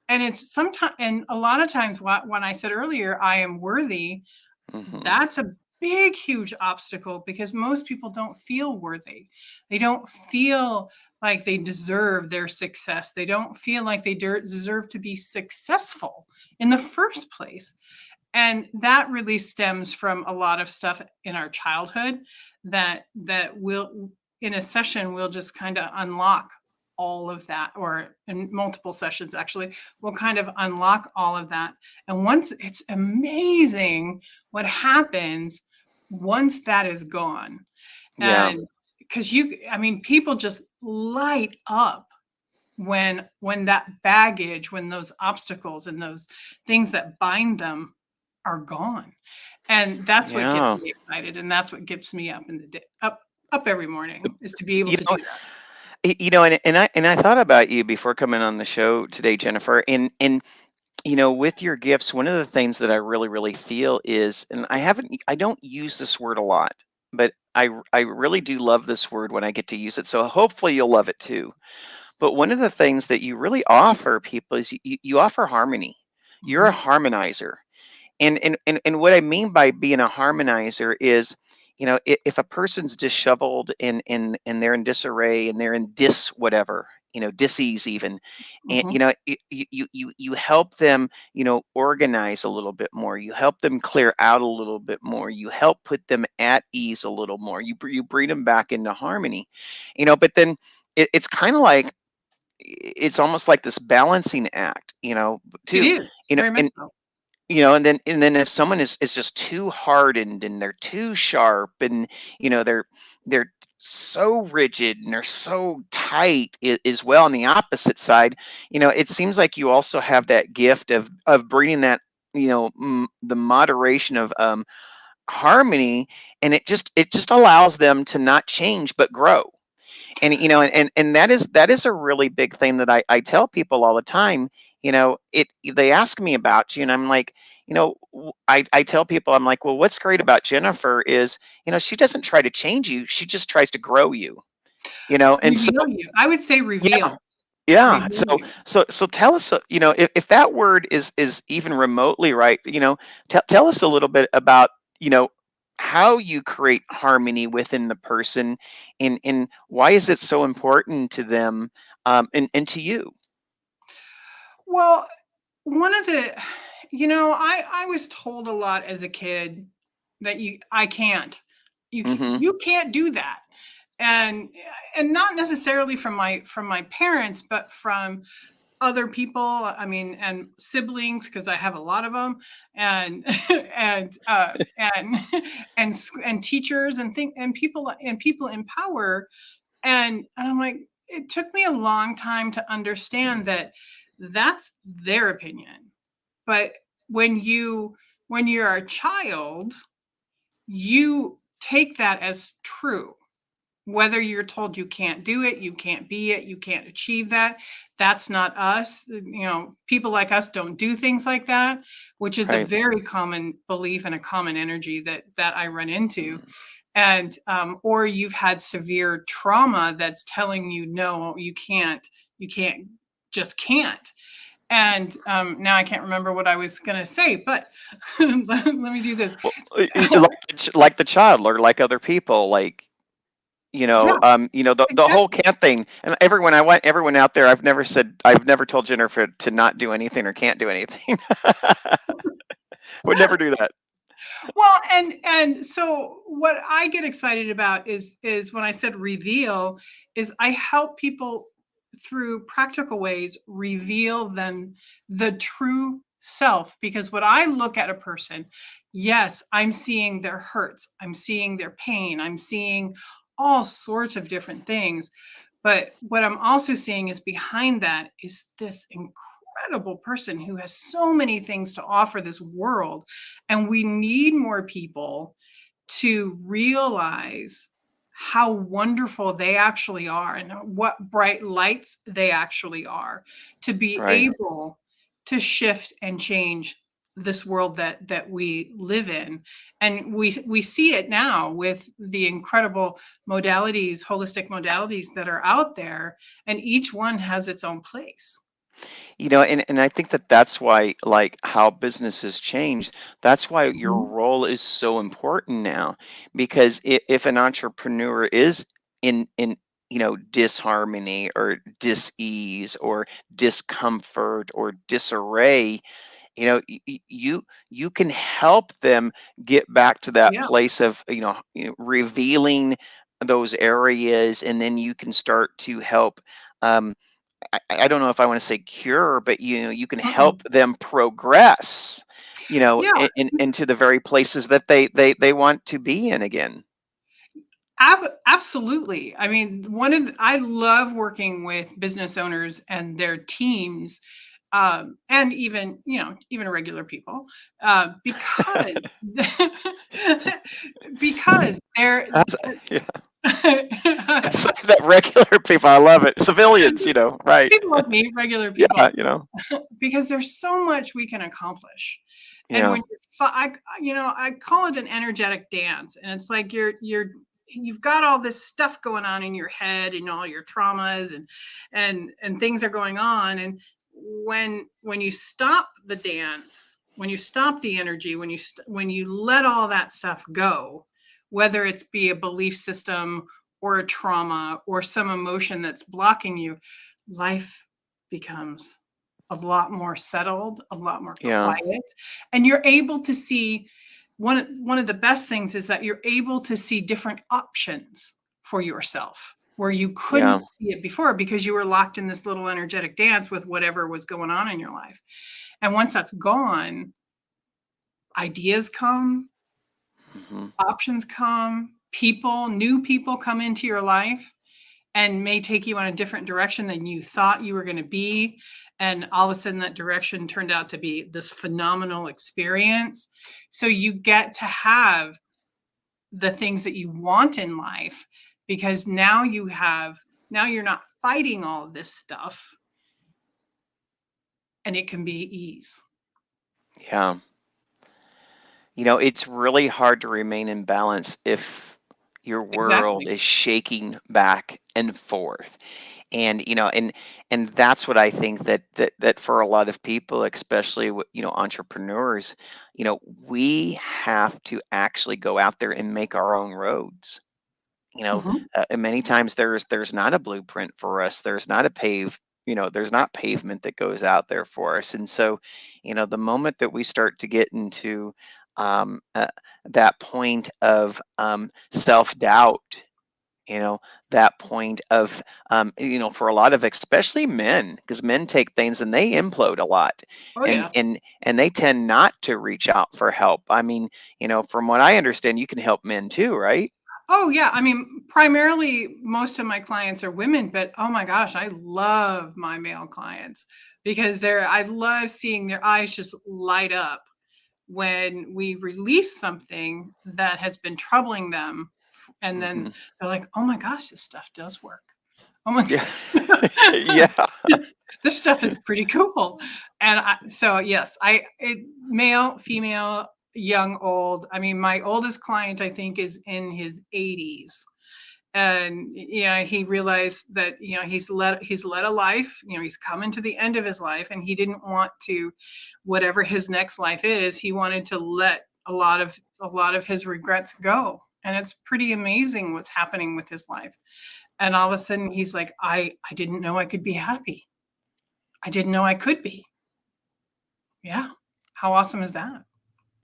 And it's sometimes, and a lot of times, when I said earlier, I am worthy, that's a big, huge obstacle, because most people don't feel worthy. They don't feel like they deserve their success. They don't feel like they deserve to be successful in the first place. And that really stems from a lot of stuff in our childhood that will, in a session, we'll just kind of unlock all of that, or in multiple sessions, actually, we'll kind of unlock all of that. And once, it's amazing what happens once that is gone. Yeah. And because people just light up when that baggage, when those obstacles and those things that bind them are gone. And that's what gets Yeah. me excited, and that's what gets me up in the day, up every morning, is to be able You to know, do that. and I thought about you before coming on the show today, Jennifer. And with your gifts, one of the things that I really, really feel is, and I don't use this word a lot, but I really do love this word when I get to use it. So hopefully you'll love it too. But one of the things that you really offer people is you offer harmony. You're a Mhm. harmonizer. And what I mean by being a harmonizer is, if a person's disheveled and they're in disarray and they're in whatever, dis-ease even, and Mhm. you help them, organize a little bit more. You help them clear out a little bit more. You help put them at ease a little more. You bring them back into harmony, but then it's kind of like, it's almost like this balancing act, It too, is you know, very much and so. and then if someone is just too hardened and they're too sharp, and they're so rigid and they're so tight, as well on the opposite side, it seems like you also have that gift of bringing that, the moderation of harmony, and it just allows them to not change but grow. And that is a really big thing that I tell people all the time. They ask me about you, and I'm like, I tell people, I'm like, well, what's great about Jennifer is, she doesn't try to change you, she just tries to grow you. And so, Reveal you. I would say yeah. reveal. Yeah. Reveal So you. so tell us, if that word is even remotely right, tell us a little bit about, how you create harmony within the person, and why is it so important to them, and to you. Well, one of the, I was told a lot as a kid that I can't, Hmm. you can't do that. And not necessarily from my parents, but from other people. I mean, and siblings, because I have a lot of them, and and and teachers, and people in power. And I'm like, it took me a long time to understand that that's their opinion. But when you're a child, you take that as true. Whether you're told you can't do it, you can't be it, you can't achieve that, that's not us. People like us don't do things like that, which is a Right. very common belief and a common energy that I run into. And or you've had severe trauma that's telling you, no, you can't, just can't. And now I can't remember what I was going to say, but let me do this. Well, like the child, or like other people, like, Yeah, the whole exactly. can't thing. And I want everyone out there, I've never told Jennifer to not do anything or can't do anything. Would never do that. Well, and so what I get excited about is when I said reveal, is I help people through practical ways reveal them the true self. Because when I look at a person, yes, I'm seeing their hurts, I'm seeing their pain, I'm seeing all sorts of different things. But what I'm also seeing is behind that is this incredible person who has so many things to offer this world. And we need more people to realize how wonderful they actually are and what bright lights they actually are, to be Right. able to shift and change this world that we live in. And we see it now with the incredible modalities, holistic modalities that are out there, and each one has its own place. And I think that that's why, like, how businesses change, that's why your Mhm. role is so important now. Because if an entrepreneur is in disharmony or dis-ease or discomfort or disarray, you can help them get back to that Yeah. place of revealing those areas, and then you can start to help. um, I don't know if I want to say cure, but you can help Mm-mm. them progress, Yeah. into the very places that they want to be in again. Absolutely. I mean, I love working with business owners and their teams, and even regular people, because because they're That's, yeah, that regular people, I love it. Civilians, right? people like me, regular Yeah, people, because there's so much we can accomplish. And yeah, when I call it an energetic dance, and it's like you've got all this stuff going on in your head and all your traumas and things are going on. And when you stop the dance, when you stop the energy, when you let all that stuff go, whether it's be a belief system or a trauma or some emotion that's blocking you, life becomes a lot more settled, a lot more yeah, quiet, and you're able to see one of the best things is that you're able to see different options for yourself where you couldn't yeah. see it before because you were locked in this little energetic dance with whatever was going on in your life. And once that's gone, ideas come, Hmm. options come, new people come into your life and may take you on a different direction than you thought you were going to be. And all of a sudden, that direction turned out to be this phenomenal experience. So you get to have the things that you want in life because now you're not fighting all of this stuff and it can be ease. Yeah. It's really hard to remain in balance if your world Exactly. is shaking back and forth. And that's what I think that for a lot of people, especially entrepreneurs, we have to actually go out there and make our own roads. Mhm. And many times there's not a blueprint for us. There's not pavement that goes out there for us. And so, the moment that we start to get into um, uh, that point of self-doubt, you know, that point of for a lot of, especially men, because men take things and they implode a lot, Oh, and yeah. and they tend not to reach out for help. I mean, from what I understand, you can help men too, right? Oh, yeah. I mean, primarily, most of my clients are women, but oh my gosh, I love my male clients because I love seeing their eyes just light up when we release something that has been troubling them. And then Hmm. they're like, oh my gosh, this stuff does work. Oh my, Yeah. Yeah. this stuff is pretty cool. And so, yes, male, female, young, old. I mean, my oldest client, I think, is in his 80s. And he realized that he's led a life. He's coming to the end of his life, and he didn't want to, whatever his next life is, he wanted to let a lot of his regrets go. And it's pretty amazing what's happening with his life. And all of a sudden, he's like, I didn't know I could be happy. I didn't know I could be. Yeah. How awesome is that?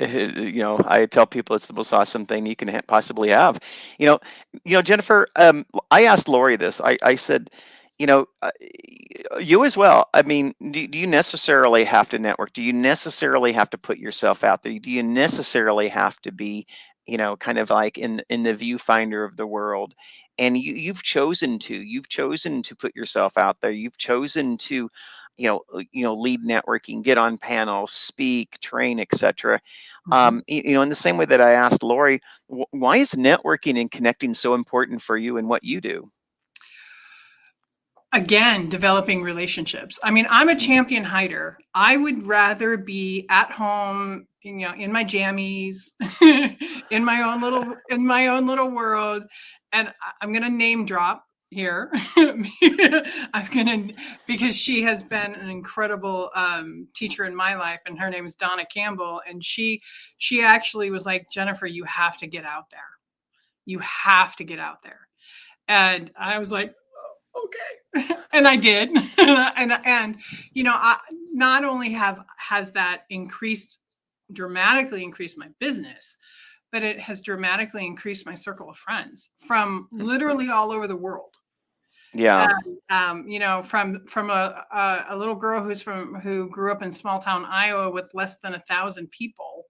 I tell people it's the most awesome thing you can possibly have. You know, Jennifer. I asked Lori this. I said, you as well. I mean, do you necessarily have to network? Do you necessarily have to put yourself out there? Do you necessarily have to be, kind of like in the viewfinder of the world. And you've chosen to put yourself out there. You've chosen to, lead networking, get on panels, speak, train, etc. In the same way that I asked Lori, why is networking and connecting so important for you and what you do? Again, developing relationships. I mean, I'm a champion hider. I would rather be at home, in my jammies, in my own little world. And I'm going to name drop here. Because she has been an incredible teacher in my life, and her name is Donna Campbell. And she actually was like, Jennifer, you have to get out there. You have to get out there. And I was like, okay. And I did. and not only has that dramatically increased my business, but it has dramatically increased my circle of friends from literally all over the world. Yeah. From a little girl who grew up in small town Iowa with less than 1,000 people.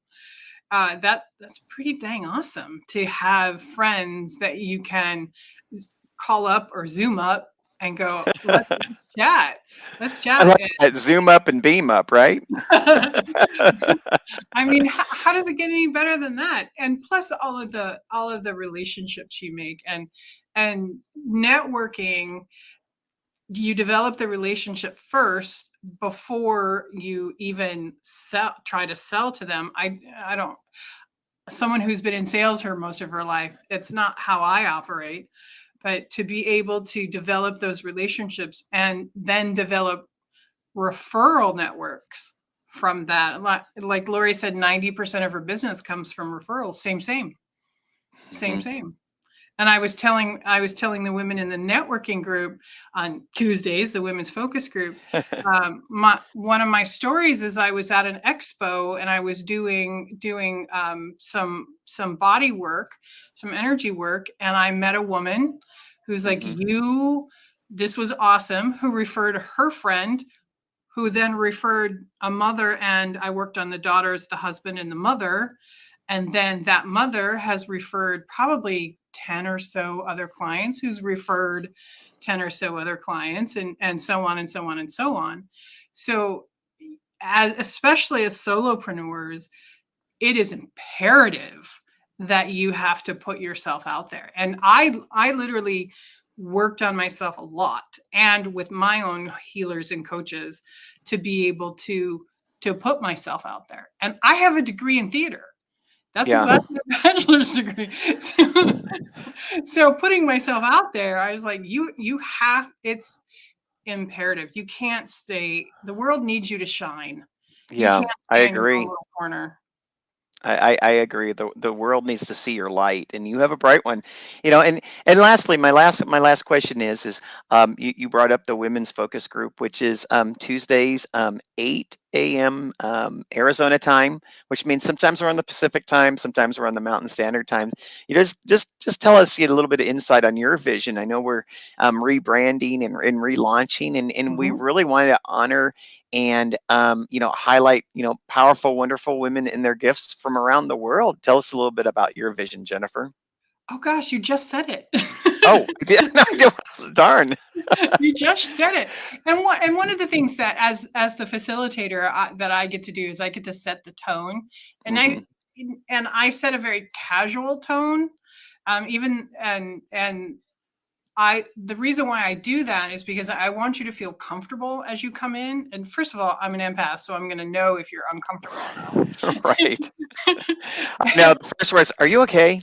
That's pretty dang awesome to have friends that you can call up or Zoom up and go, let's chat. I like that. Zoom up and beam up, right? I mean, how does it get any better than that? And plus all of the relationships you make and networking, you develop the relationship first before you even try to sell to them. I don't, someone who's been in sales her most of her life, it's not how I operate. But to be able to develop those relationships and then develop referral networks from that. Like Lori said, 90% of her business comes from referrals. Same. And I was telling the women in the networking group on Tuesdays, the women's focus group, one of my stories is I was at an expo and I was doing some body work, some energy work, and I met a woman who's like, this was awesome, who referred her friend, who then referred a mother, and I worked on the daughters, the husband, and the mother. And then that mother has referred probably 10 or so other clients, who's referred 10 or so other clients, and so on and so on and so on. So especially as solopreneurs, it is imperative that you have to put yourself out there. And I literally worked on myself a lot, and with my own healers and coaches, to be able to put myself out there. And I have a degree in theater. That's my bachelor's degree. So putting myself out there, I was like, it's imperative. You can't stay, the world needs you to shine. Yeah, I agree. Corner. I agree. The world needs to see your light, and you have a bright one. And lastly, my last question is you brought up the women's focus group, which is Tuesdays 8 a.m. Arizona time, which means sometimes we're on the Pacific time, sometimes we're on the Mountain Standard Time. You just tell us, get a little bit of insight on your vision. I know we're rebranding and relaunching, and we really wanted to honor and highlight powerful, wonderful women and their gifts from around the world. Tell us a little bit about your vision, Jennifer. Oh gosh, you just said it. Oh, darn. You just said it. And one of the things that as the facilitator that I get to do is I get to set the tone, and I set a very casual tone, the reason why I do that is because I want you to feel comfortable as you come in. And first of all, I'm an empath, so I'm going to know if you're uncomfortable. Right. Now, the first words, are you okay?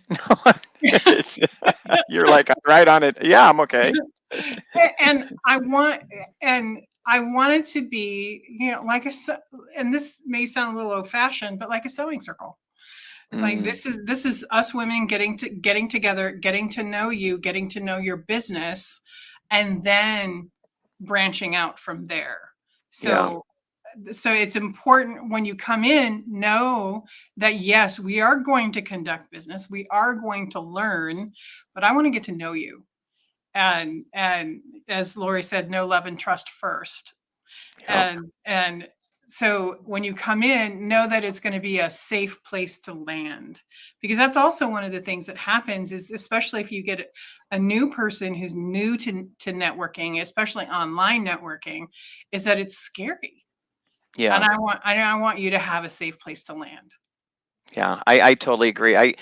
You're like, right on it. Yeah, I'm okay. And I want it to be, and this may sound a little old fashioned, but like a sewing circle. Like this is us women getting together, getting to know you, getting to know your business, and then branching out from there. So it's important when you come in, know that yes, we are going to conduct business, we are going to learn, but I want to get to know you. And as Lori said, know, love, and trust first. Yeah. And So when you come in, know that it's going to be a safe place to land, because that's also one of the things that happens is, especially if you get a new person who's new to networking, especially online networking, is that it's scary. Yeah. And I want you to have a safe place to land. Yeah, I totally agree.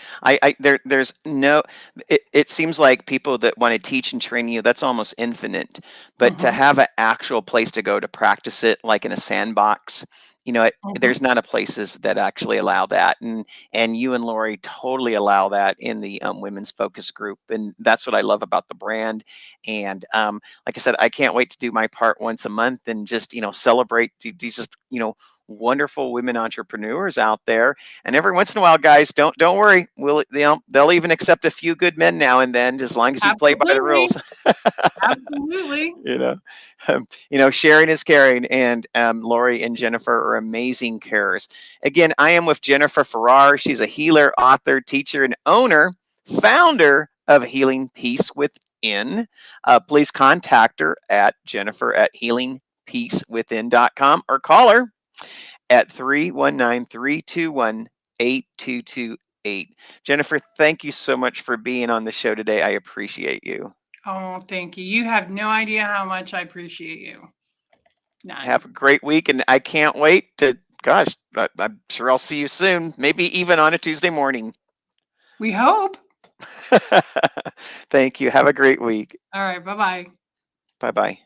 There's no, it seems like people that want to teach and train you, that's almost infinite. But to Mhm, have an actual place to go to practice it, like in a sandbox, mhm. there's not a places that actually allow that. And you and Lori totally allow that in the women's focus group. And that's what I love about the brand. And like I said, I can't wait to do my part once a month and just, celebrate these just, wonderful women entrepreneurs out there. And every once in a while, guys, don't worry, they'll even accept a few good men now and then, as long as you play by the Absolutely. rules. Absolutely. you know Sharing is caring, and Lori and Jennifer are amazing carers. Again, I am with Jennifer Farrar. She's a healer, author, teacher, and founder of Healing Peace Within. Please contact her at jennifer@healingpeacewithin.com or call her at 319-321-8228. Jennifer, thank you so much for being on the show today. I appreciate you. Oh, thank you. You have no idea how much I appreciate you. None. Have a great week, and I can't wait to, gosh, I'm sure I'll see you soon, maybe even on a Tuesday morning. We hope. Thank you. Have a great week. All right. Bye-bye. Bye-bye.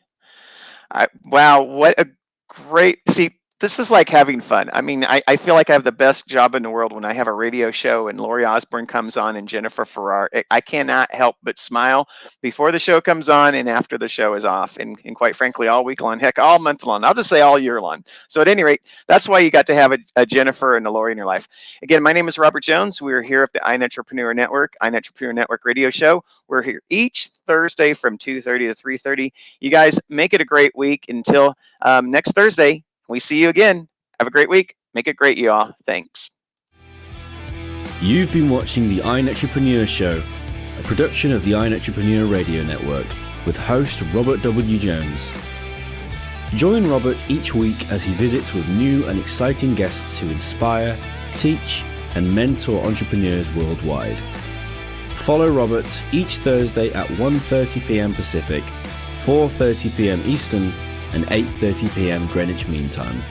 Wow, what a great, see, this is like having fun. I mean, I feel like I have the best job in the world when I have a radio show and Lori Osborne comes on and Jennifer Farrar. I cannot help but smile before the show comes on and after the show is off. And quite frankly, all week long, heck, all month long. I'll just say all year long. So at any rate, that's why you got to have a Jennifer and a Lori in your life. Again, my name is Robert Jones. We're here at the iNetrepreneur Network, iNetrepreneur Network radio show. We're here each Thursday from 2:30 to 3:30. You guys make it a great week until next Thursday. We see you again. Have a great week. Make it great, you all. Thanks. You've been watching the iNetrepreneur Show, a production of the iNetrepreneur Radio Network, with host Robert W. Jones. Join Robert each week as he visits with new and exciting guests who inspire, teach, and mentor entrepreneurs worldwide. Follow Robert each Thursday at 1:30 p.m. Pacific, 4:30 p.m. Eastern, and 8:30 p.m. Greenwich Mean Time.